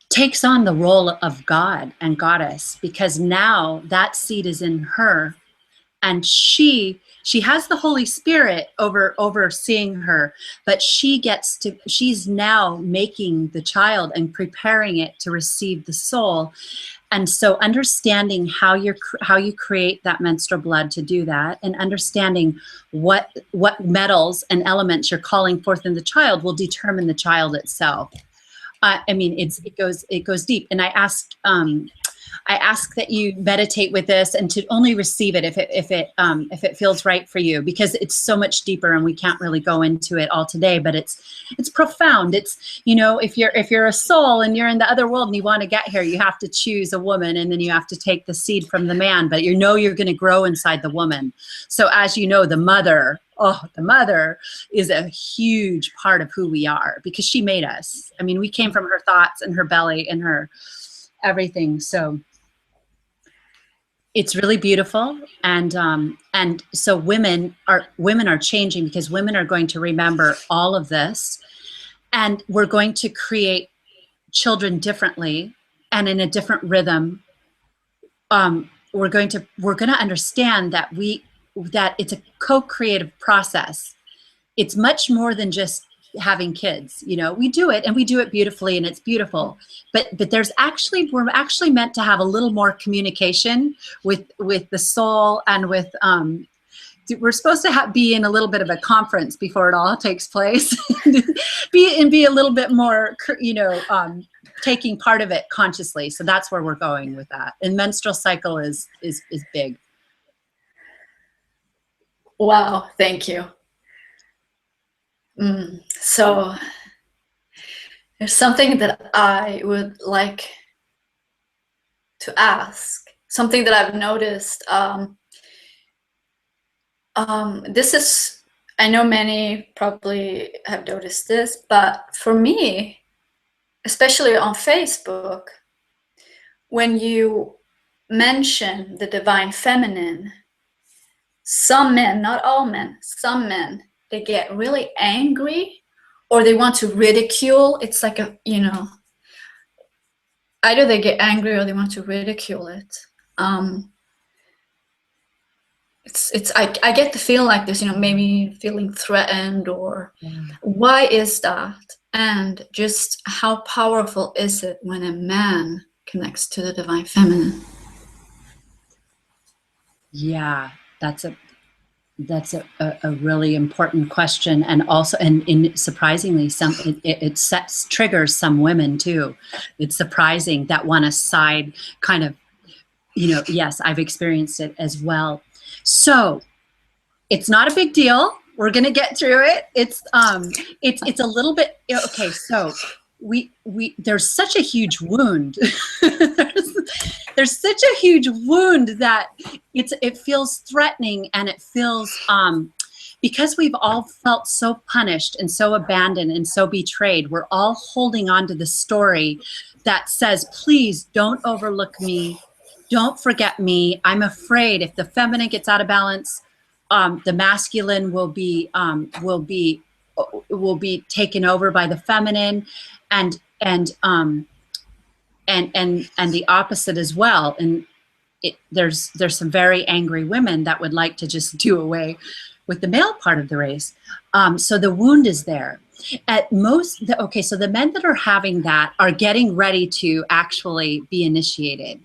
takes on the role of God and goddess, because now that seed is in her, and she has the Holy Spirit overseeing her, but she's now making the child and preparing it to receive the soul. And so understanding how you create that menstrual blood to do that, and understanding what metals and elements you're calling forth in the child will determine the child itself. I mean, it goes deep. And I ask that you meditate with this, and to only receive it if it feels right for you, because it's so much deeper and we can't really go into it all today, but it's profound. It's, you know, if you're a soul and you're in the other world and you want to get here, you have to choose a woman, and then you have to take the seed from the man, but you know you're going to grow inside the woman. So as you know, the mother is a huge part of who we are, because she made us. I mean, we came from her thoughts and her belly and her everything. So it's really beautiful, and so women are changing, because women are going to remember all of this, and we're going to create children differently and in a different rhythm. We're going to understand that it's a co-creative process. It's much more than just having kids. You know, we do it, and we do it beautifully, and it's beautiful, but we're actually meant to have a little more communication with the soul, and with we're supposed to be in a little bit of a conference before it all takes place. be a little bit more, you know, taking part of it consciously. So that's where we're going with that. And menstrual cycle is big. Wow, thank you. So there's something that I would like to ask, something that I've noticed. This is, I know many probably have noticed this, but for me, especially on Facebook, when you mention the divine feminine, some men, not all men, some men, they get really angry, or they want to ridicule. It's like you know, either they get angry or they want to ridicule it. I get the feel like this, you know, maybe feeling threatened, or why is that? And just how powerful is it when a man connects to the divine feminine? Yeah, that's a really important question, and also, and surprisingly, it triggers some women too. It's surprising that want to side, kind of, you know. Yes, I've experienced it as well. So it's not a big deal. We're gonna get through it. It's a little bit okay. So there's such a huge wound. There's such a huge wound that it feels threatening, and it feels because we've all felt so punished and so abandoned and so betrayed. We're all holding on to the story that says, please don't overlook me, don't forget me. I'm afraid if the feminine gets out of balance, the masculine will be taken over by the feminine, and the opposite as well. And there's some very angry women that would like to just do away with the male part of the race. So the wound is there. At most, so the men that are having that are getting ready to actually be initiated,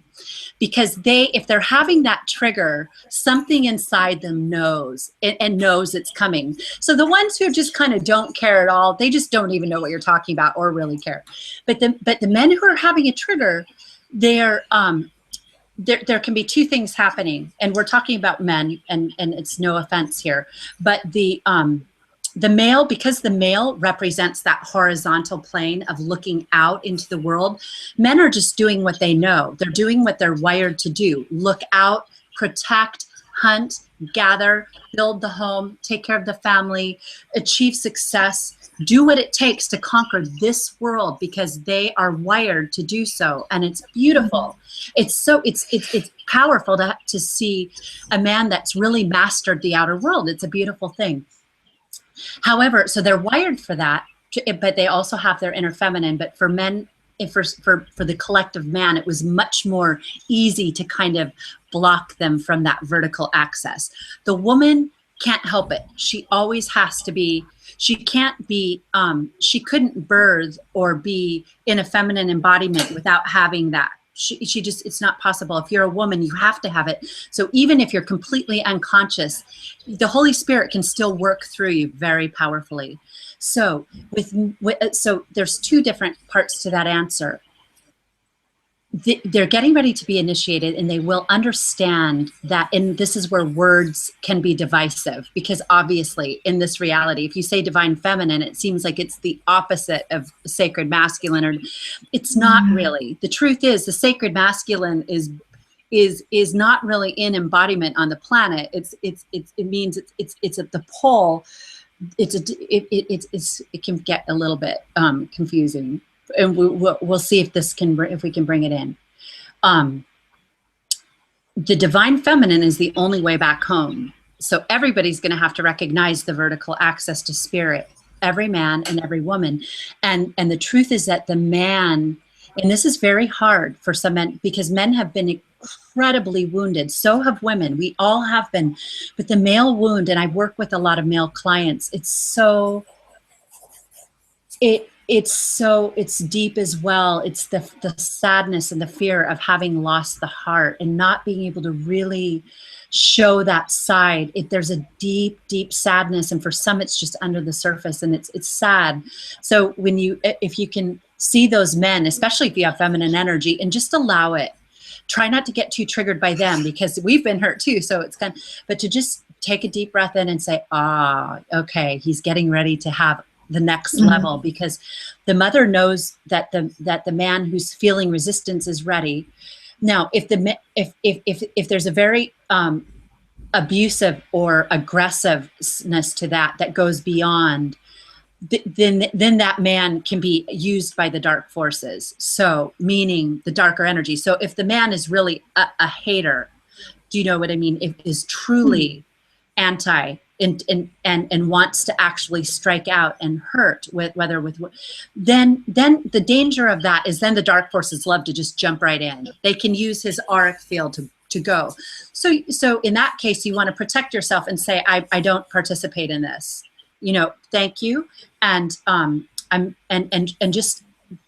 because if they're having that trigger, something inside them knows and knows it's coming. So the ones who just kind of don't care at all, they just don't even know what you're talking about or really care. But the men who are having a trigger, there can be two things happening, and we're talking about men, and it's no offense here, but the male, because the male represents that horizontal plane of looking out into the world, men are just doing what they know. They're doing what they're wired to do. Look out, protect, hunt, gather, build the home, take care of the family, achieve success, do what it takes to conquer this world because they are wired to do so. And it's beautiful. It's powerful to see a man that's really mastered the outer world. It's a beautiful thing. However, so they're wired for that, but they also have their inner feminine. But for men, for the collective man, it was much more easy to kind of block them from that vertical access. The woman can't help it. She always has to be, she can't be, she couldn't birth or be in a feminine embodiment without having that. She just, it's not possible. If you're a woman, you have to have it. So even if you're completely unconscious, the Holy Spirit can still work through you very powerfully. So so there's two different parts to that answer. They're getting ready to be initiated, and they will understand that, and this is where words can be divisive, because obviously in this reality, if you say divine feminine, it seems like it's the opposite of sacred masculine, or it's not really. The truth is the sacred masculine is not really in embodiment on the planet. It means it's at the pole. It can get a little bit confusing. And we'll see if we can bring it in. The divine feminine is the only way back home. So everybody's going to have to recognize the vertical access to spirit, every man and every woman. And the truth is that the man, and this is very hard for some men, because men have been incredibly wounded. So have women. We all have been. But the male wound, and I work with a lot of male clients, it's deep as well. It's the sadness and the fear of having lost the heart and not being able to really show that side. There's a deep, deep sadness, and for some it's just under the surface, and it's sad. So if you can see those men, especially if you have feminine energy, and just allow it. Try not to get too triggered by them, because we've been hurt too. So it's but to just take a deep breath in and say, okay, he's getting ready to have the next level, because the mother knows that the man who's feeling resistance is ready. Now, if there's a very abusive or aggressiveness to that goes beyond, then that man can be used by the dark forces. So meaning the darker energy. So if the man is really a hater, do you know what I mean? If is truly anti and wants to actually strike out and hurt then the danger of that is then the dark forces love to just jump right in. They can use his auric field to go. So in that case, you want to protect yourself and say, I don't participate in this. Thank you. And just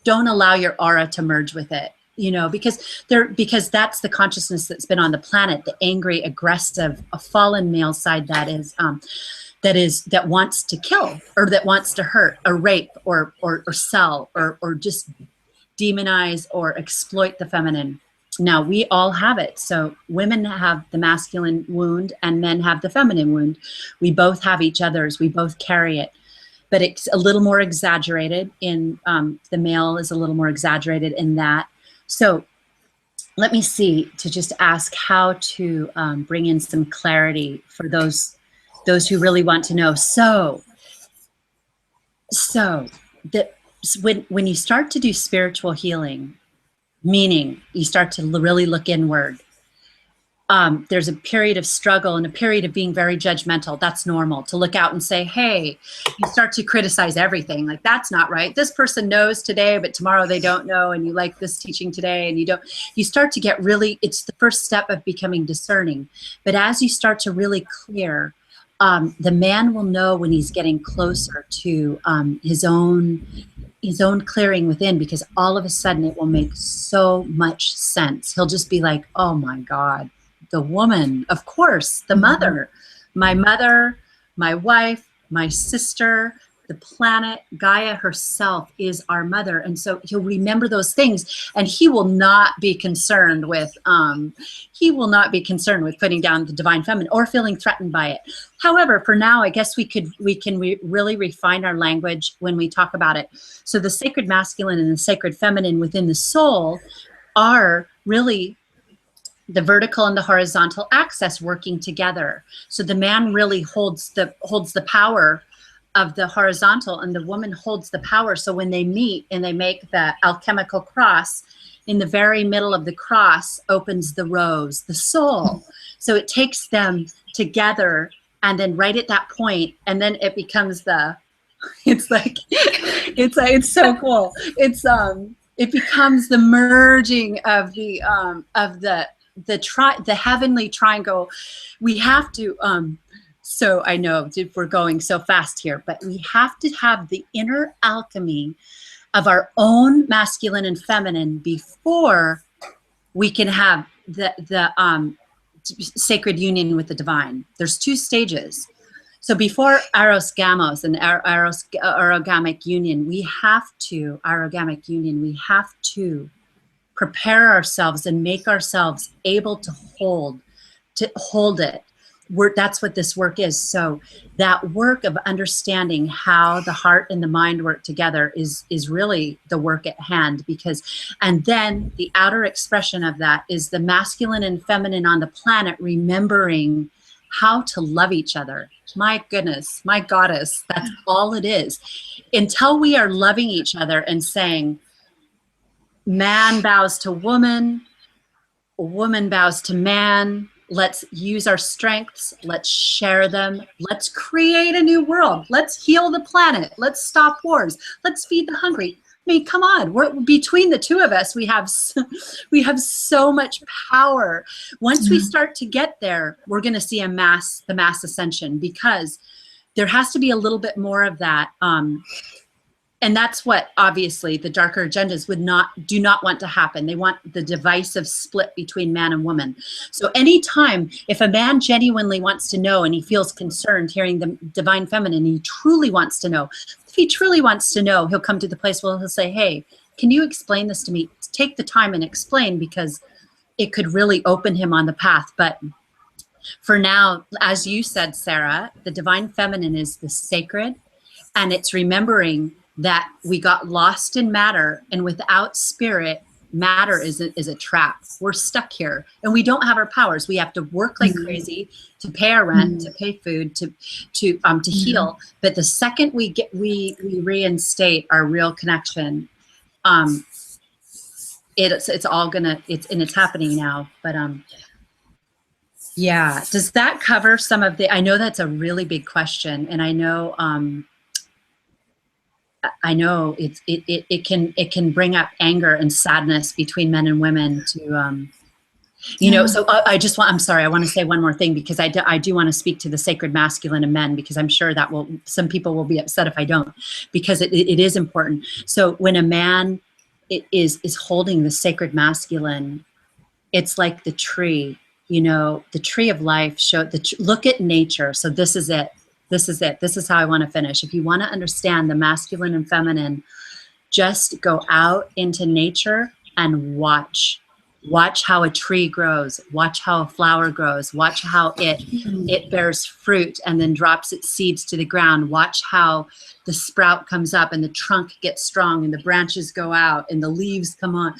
don't allow your aura to merge with it. Because that's the consciousness that's been on the planet, the angry, aggressive, a fallen male side that wants to kill, or that wants to hurt or rape or sell or just demonize or exploit the feminine. Now, we all have it. So women have the masculine wound and men have the feminine wound. We both have each other's. We both carry it. But it's a little more exaggerated in the male is a little more exaggerated in that. So let me see, to just ask how to bring in some clarity for those who really want to know. So that when you start to do spiritual healing, meaning you start to really look inward, there's a period of struggle and a period of being very judgmental. That's normal to look out and say, hey, you start to criticize everything. Like, that's not right. This person knows today, but tomorrow they don't know. And you like this teaching today and you don't. You start to get really, it's the first step of becoming discerning. But as you start to really clear, the man will know when he's getting closer to his own clearing within, because all of a sudden it will make so much sense. He'll just be like, oh my God. The woman, of course, the mother, my wife, my sister, the planet, Gaia herself is our mother. And so he'll remember those things, and he will not be concerned with putting down the divine feminine or feeling threatened by it. However, for now, I guess we can really refine our language when we talk about it. So the sacred masculine and the sacred feminine within the soul are really the vertical and the horizontal axis working together. So the man really holds the power of the horizontal, and the woman holds the power. So when they meet and they make the alchemical cross, in the very middle of the cross opens the rose, the soul. So it takes them together, and then right at that point, and then it becomes it's like, it's so cool. It becomes the merging of the heavenly triangle. We have to, so I know we're going so fast here, but we have to have the inner alchemy of our own masculine and feminine before we can have the sacred union with the divine. There's 2 stages. So before Eros Gamos and Eros orogamic union, we have to prepare ourselves and make ourselves able to hold it. That's what this work is. So that work of understanding how the heart and the mind work together is really the work at hand, and then the outer expression of that is the masculine and feminine on the planet remembering how to love each other. My goodness, my goddess, that's all it is. Until we are loving each other and saying, man bows to woman bows to man, let's use our strengths, let's share them, let's create a new world, let's heal the planet, let's stop wars, let's feed the hungry. I mean, come on, we're between the 2 of us, we have so much power. Once we start to get there, we're going to see the mass ascension, because there has to be a little bit more of that. And that's what obviously the darker agendas do not want to happen. They want the divisive split between man and woman. So anytime, if a man genuinely wants to know and he feels concerned hearing the divine feminine, he truly wants to know. If he truly wants to know, he'll come to the place where he'll say, hey, can you explain this to me? Take the time and explain, because it could really open him on the path. But for now, as you said, Sara, the divine feminine is the sacred, and it's remembering that we got lost in matter, and without spirit, matter is a trap. We're stuck here, and we don't have our powers. We have to work like crazy to pay our rent, to pay food, to heal. But the second we reinstate our real connection, it's all gonna, it's happening now. But yeah, does that cover some of the? I know that's a really big question, and I know it can bring up anger and sadness between men and women to, so I'm sorry, I want to say one more thing, because I do want to speak to the sacred masculine and men, because I'm sure that some people will be upset if I don't, because it is important. So when a man is holding the sacred masculine, it's like the tree, the tree of life. Look at nature. So this is it. This is how I want to finish. If you want to understand the masculine and feminine, just go out into nature and watch how a tree grows, watch how a flower grows, watch how it bears fruit and then drops its seeds to the ground. Watch how the sprout comes up and the trunk gets strong and the branches go out and the leaves come on.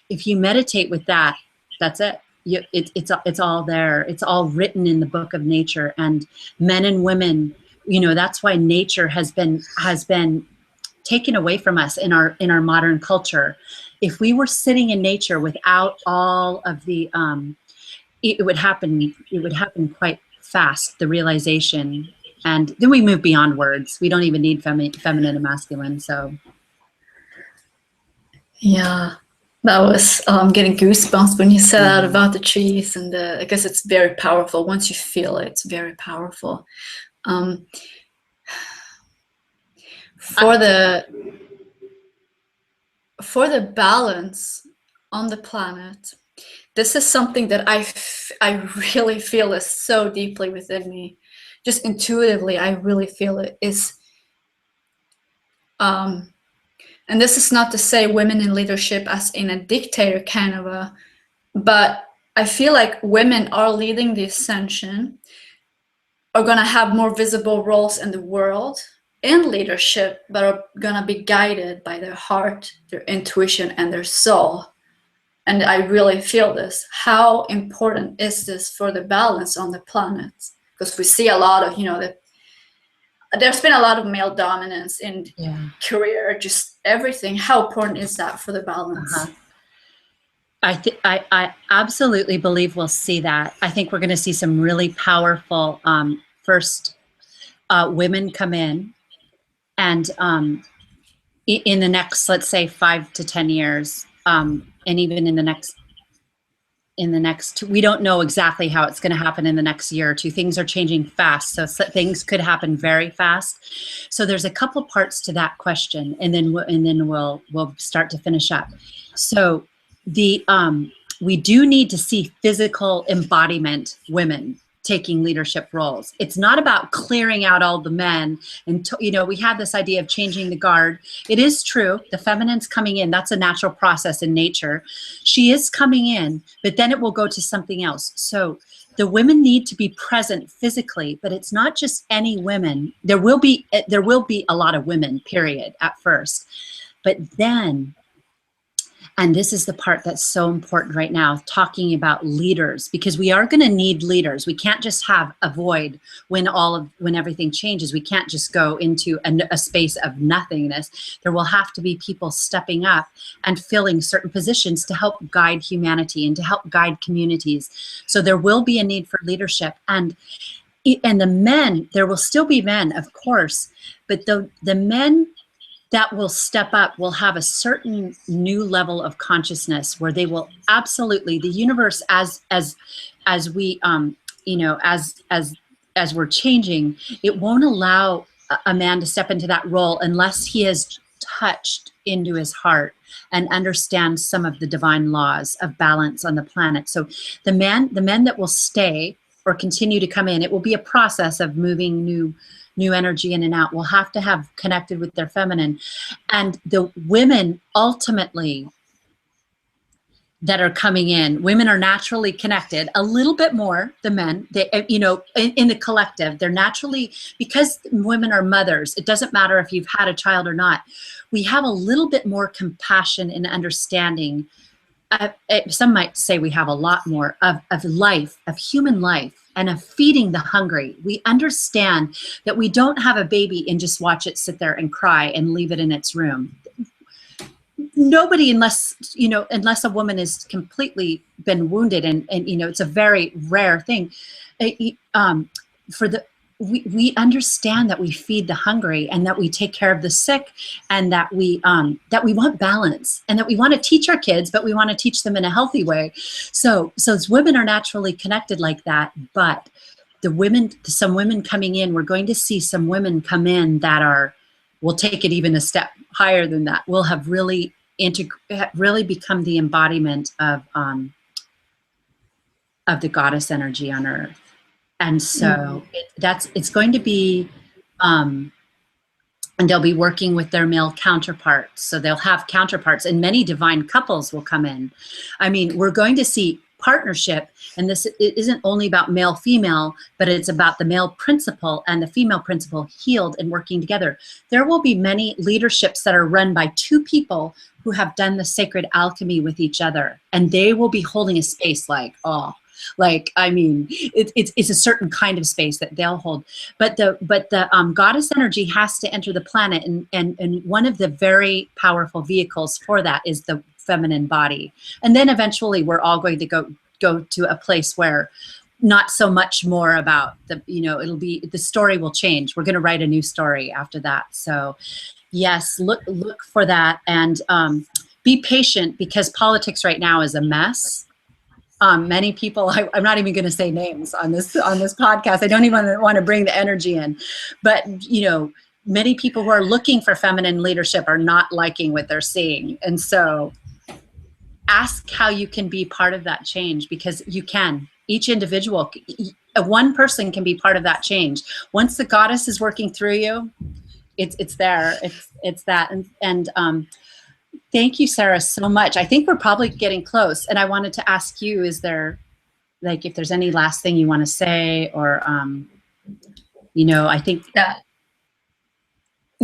If you meditate with that, that's it. It's all there. It's all written in the book of nature. And men and women, that's why nature has been taken away from us in our modern culture. If we were sitting in nature without all of the, it would happen quite fast, the realization. And then we move beyond words. We don't even need feminine and masculine. So. Yeah, that was getting goosebumps when you said that about the trees, and I guess it's very powerful. Once you feel it, it's very powerful. For the balance on the planet, this is something that I really feel is so deeply within me. Just intuitively, I really feel it is. And this is not to say women in leadership as in a dictator kind of but I feel like women are leading the ascension, are going to have more visible roles in the world in leadership, but are going to be guided by their heart, their intuition, and their soul. and I really feel this, how important is this for the balance on the planet? Because we see a lot of, there's been a lot of male dominance in career, just everything. How important is that for the balance? I absolutely believe we'll see that. I think we're going to see some really powerful first women come in, and in the next, let's say, 5 to 10 years, and even in the next, we don't know exactly how it's going to happen in the next year or two. Things are changing fast, so things could happen very fast. So there's a couple parts to that question, and then we'll start to finish up. So we do need to see physical embodiment women taking leadership roles. It's not about clearing out all the men. And, we have this idea of changing the guard. It is true. The feminine's coming in. That's a natural process in nature. She is coming in, but then it will go to something else. So the women need to be present physically, but it's not just any women. There will be a lot of women, period, at first. But then, and this is the part that's so important right now, talking about leaders, because we are going to need leaders. We can't just have a void when everything changes. We can't just go into a space of nothingness. There will have to be people stepping up and filling certain positions to help guide humanity and to help guide communities. So there will be a need for leadership. And the men, there will still be men, of course, but the men that will step up will have a certain new level of consciousness where they will absolutely, the universe as we as we're changing, it won't allow a man to step into that role unless he has touched into his heart and understands some of the divine laws of balance on the planet. So the men that will stay or continue to come in, it will be a process of moving new energy in and out, will have to have connected with their feminine. And the women ultimately that are coming in, women are naturally connected a little bit more than men. They, in the collective, they're naturally, because women are mothers, it doesn't matter if you've had a child or not, we have a little bit more compassion and understanding. Some might say we have a lot more of life, of human life, and of feeding the hungry. We understand that we don't have a baby and just watch it sit there and cry and leave it in its room. Nobody, unless a woman has completely been wounded, and it's a very rare thing. We understand that we feed the hungry and that we take care of the sick, and that we want balance, and that we want to teach our kids, but we want to teach them in a healthy way. So as women are naturally connected like that, but some women coming in, we're going to see some women come in that will take it even a step higher than that. Will have really become the embodiment of the goddess energy on Earth. And so it's going to be, and they'll be working with their male counterparts. So they'll have counterparts, and many divine couples will come in. I mean, we're going to see partnership, and it isn't only about male-female, but it's about the male principle and the female principle healed and working together. There will be many leaderships that are run by two people who have done the sacred alchemy with each other, and they will be holding a space it's a certain kind of space that they'll hold. But the goddess energy has to enter the planet, and one of the very powerful vehicles for that is the feminine body. And then eventually we're all going to go to a place where not so much more about it'll be, the story will change. We're going to write a new story after that. So yes, look for that, and be patient, because politics right now is a mess. Many people, I'm not even going to say names on this podcast. I don't even want to bring the energy in, but many people who are looking for feminine leadership are not liking what they're seeing. And so ask how you can be part of that change, because you can. Each individual, one person can be part of that change. Once the goddess is working through you, it's there. It's that. And thank you, Sara, so much. I think we're probably getting close. And I wanted to ask you, is there, if there's any last thing you want to say, or, I think that.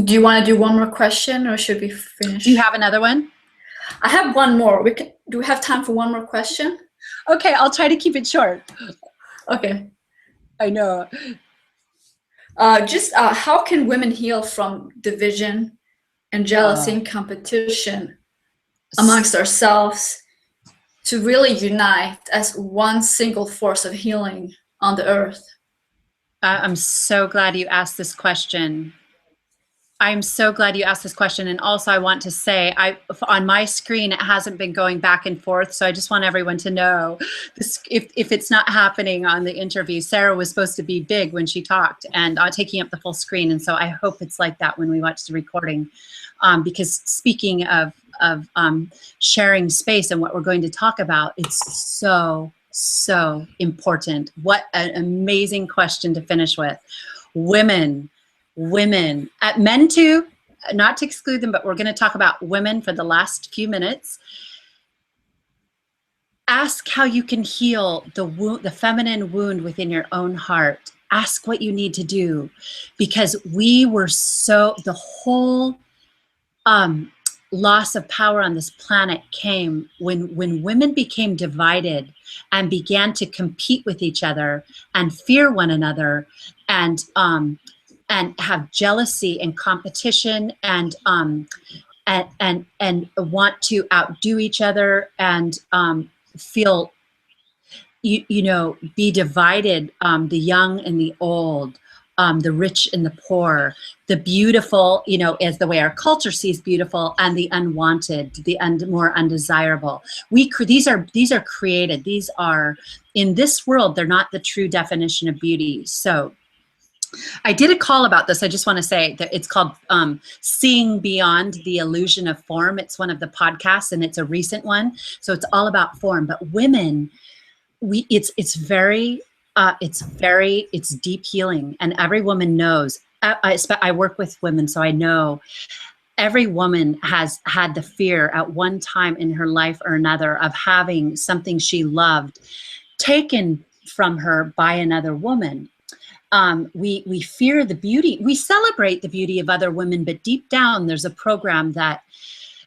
Do you want to do one more question, or should we finish? Do you have another one? I have one more. Do we have time for one more question? Okay, I'll try to keep it short. Okay. I know. How can women heal from division and jealousy and competition amongst ourselves to really unite as one single force of healing on the earth? I'm so glad you asked this question. I'm so glad you asked this question. And also I want to say, on my screen, it hasn't been going back and forth. So I just want everyone to know this, if it's not happening on the interview. Sara was supposed to be big when she talked and taking up the full screen. And so I hope it's like that when we watch the recording. Because speaking of sharing space and what we're going to talk about, it's so important. What an amazing question to finish with. Women, men too, not to exclude them, but we're going to talk about women for the last few minutes. Ask how you can heal the feminine wound within your own heart. Ask what you need to do, because we were the whole loss of power on this planet came when women became divided and began to compete with each other and fear one another and have jealousy and competition and want to outdo each other and feel be divided, the young and the old, the rich and the poor, the beautiful, as the way our culture sees beautiful, and the unwanted, the more undesirable. These are created. These are, in this world, they're not the true definition of beauty. So I did a call about this. I just want to say that it's called Seeing Beyond the Illusion of Form. It's one of the podcasts, and it's a recent one. So it's all about form. But women, it's deep healing, and every woman knows. I work with women, so I know every woman has had the fear at one time in her life or another of having something she loved taken from her by another woman. We fear the beauty. We celebrate the beauty of other women, but deep down there's a program that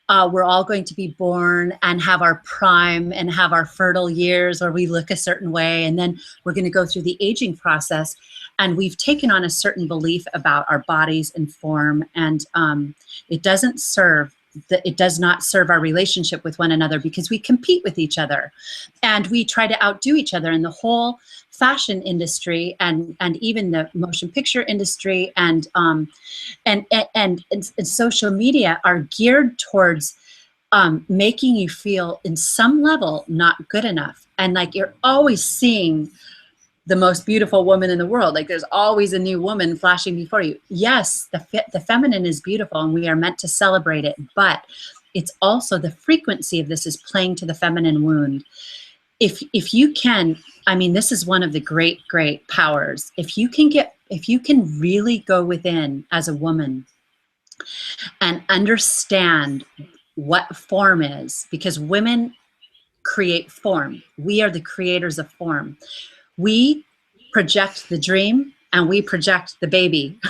we're all going to be born and have our prime and have our fertile years where we look a certain way, and then we're going to go through the aging process, and we've taken on a certain belief about our bodies and form, and it does not serve our relationship with one another, because we compete with each other and we try to outdo each other. In the whole fashion industry and even the motion picture industry and social media are geared towards making you feel in some level not good enough, and like you're always seeing the most beautiful woman in the world. Like there's always a new woman flashing before you. Yes, the feminine is beautiful and we are meant to celebrate it, but it's also the frequency of this is playing to the feminine wound. If you can, this is one of the great powers. If you can really go within as a woman and understand what form is, because women create form. We are the creators of form. We project the dream and we project the baby.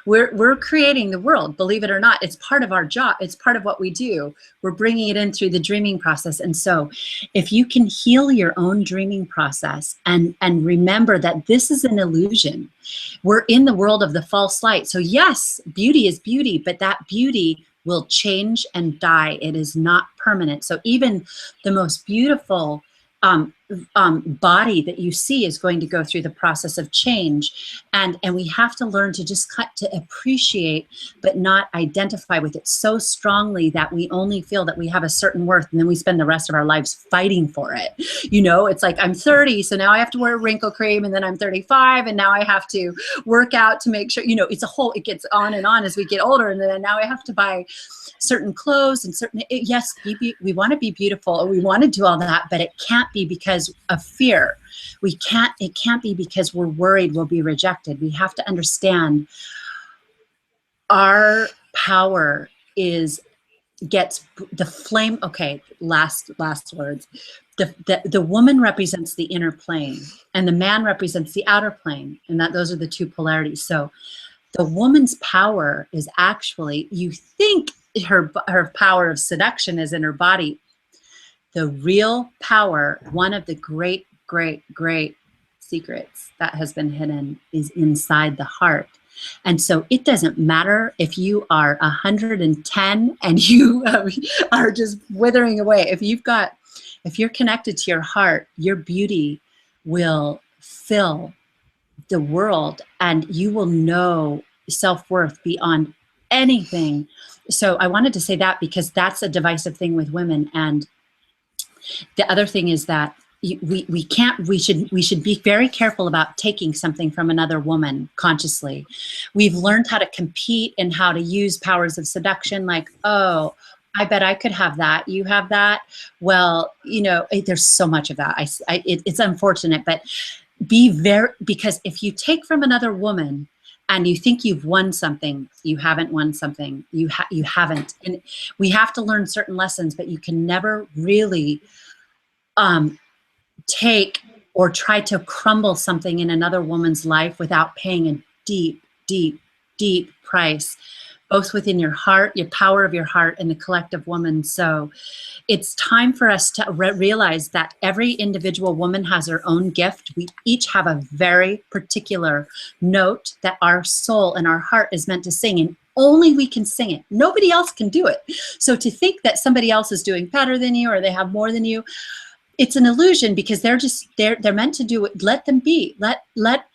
We're creating the world, believe it or not. It's part of our job. It's part of what we do. We're bringing it in through the dreaming process. And so if you can heal your own dreaming process and remember that this is an illusion, we're in the world of the false light. So yes, beauty is beauty, but that beauty will change and die. It is not permanent. So even the most beautiful body that you see is going to go through the process of change, and we have to learn to just to appreciate but not identify with it so strongly that we only feel that we have a certain worth, and then we spend the rest of our lives fighting for it. It's like I'm 30, so now I have to wear wrinkle cream, and then I'm 35 and now I have to work out to make sure, it gets on and on as we get older, and then now I have to buy certain clothes and yes, we want to be beautiful, we want to do all that, but it can't be because of fear. It can't be because we're worried we'll be rejected. We have to understand our power gets the flame. Okay, last words. The woman represents the inner plane and the man represents the outer plane, and those are the two polarities. So the woman's power is actually, you think her power of seduction is in her body. The real power, one of the great secrets that has been hidden, is inside the heart. And so it doesn't matter if you are 110 and you are just withering away. If you're connected to your heart, your beauty will fill the world, and you will know self-worth beyond anything. So I wanted to say that because that's a divisive thing with women. And the other thing is that we should be very careful about taking something from another woman consciously. We've learned how to compete and how to use powers of seduction, like, oh, I bet I could have that. You have that. Well, you know, there's so much of that. It's unfortunate, but because if you take from another woman and you think you've won something, you haven't won something. You haven't. And we have to learn certain lessons, but you can never really take or try to crumble something in another woman's life without paying a deep price, both within your heart, your power of your heart, and the collective woman. So it's time for us to realize that every individual woman has her own gift. We each have a very particular note that our soul and our heart is meant to sing, and only we can sing it. Nobody else can do it. So to think that somebody else is doing better than you or they have more than you, it's an illusion, because they're meant to do it. Let them be. Let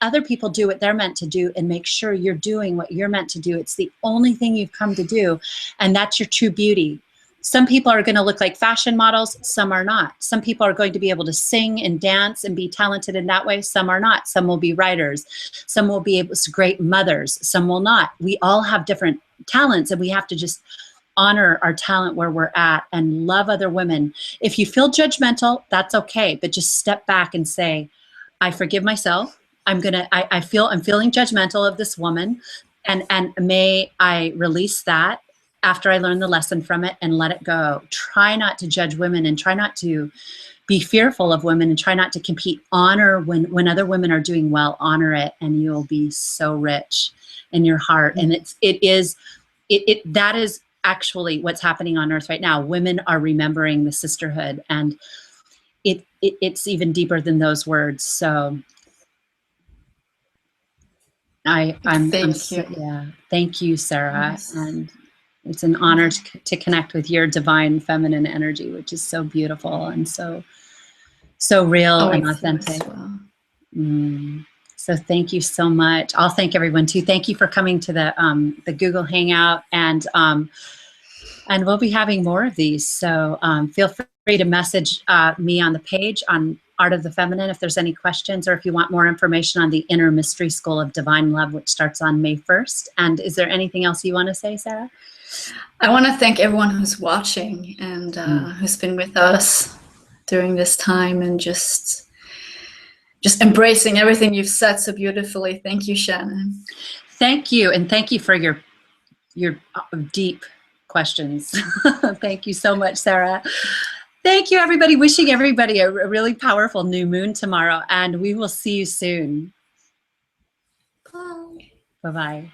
other people do what they're meant to do, and make sure you're doing what you're meant to do. It's the only thing you've come to do, and that's your true beauty. Some people are going to look like fashion models, some are not. Some people are going to be able to sing and dance and be talented in that way, some are not. Some will be writers, some will be great mothers, some will not. We all have different talents, and we have to just honor our talent where we're at and love other women. If you feel judgmental, that's okay, but just step back and say, I forgive myself. I'm feeling judgmental of this woman, and may I release that after I learn the lesson from it and let it go. Try not to judge women, and try not to be fearful of women, and try not to compete. Honor when other women are doing well, honor it, and you'll be so rich in your heart. And that is actually what's happening on earth right now. Women are remembering the sisterhood, and it's even deeper than those words. So thank you, Sara. Yes. And it's an honor to connect with your divine feminine energy, which is so beautiful and so real and authentic. Well. So thank you so much. I'll thank everyone too. Thank you for coming to the Google Hangout, and we'll be having more of these. So feel free to message me on the page on Art of the Feminine if there's any questions, or if you want more information on the Inner Mystery School of Divine Love, which starts on May 1st. And is there anything else you want to say, Sara? I want to thank everyone who's watching and who's been with us during this time, and just embracing everything you've said so beautifully. Thank you, Shannon. Thank you, and thank you for your deep questions. Thank you so much, Sara. Thank you, everybody. Wishing everybody a really powerful new moon tomorrow, and we will see you soon. Bye. Bye-bye.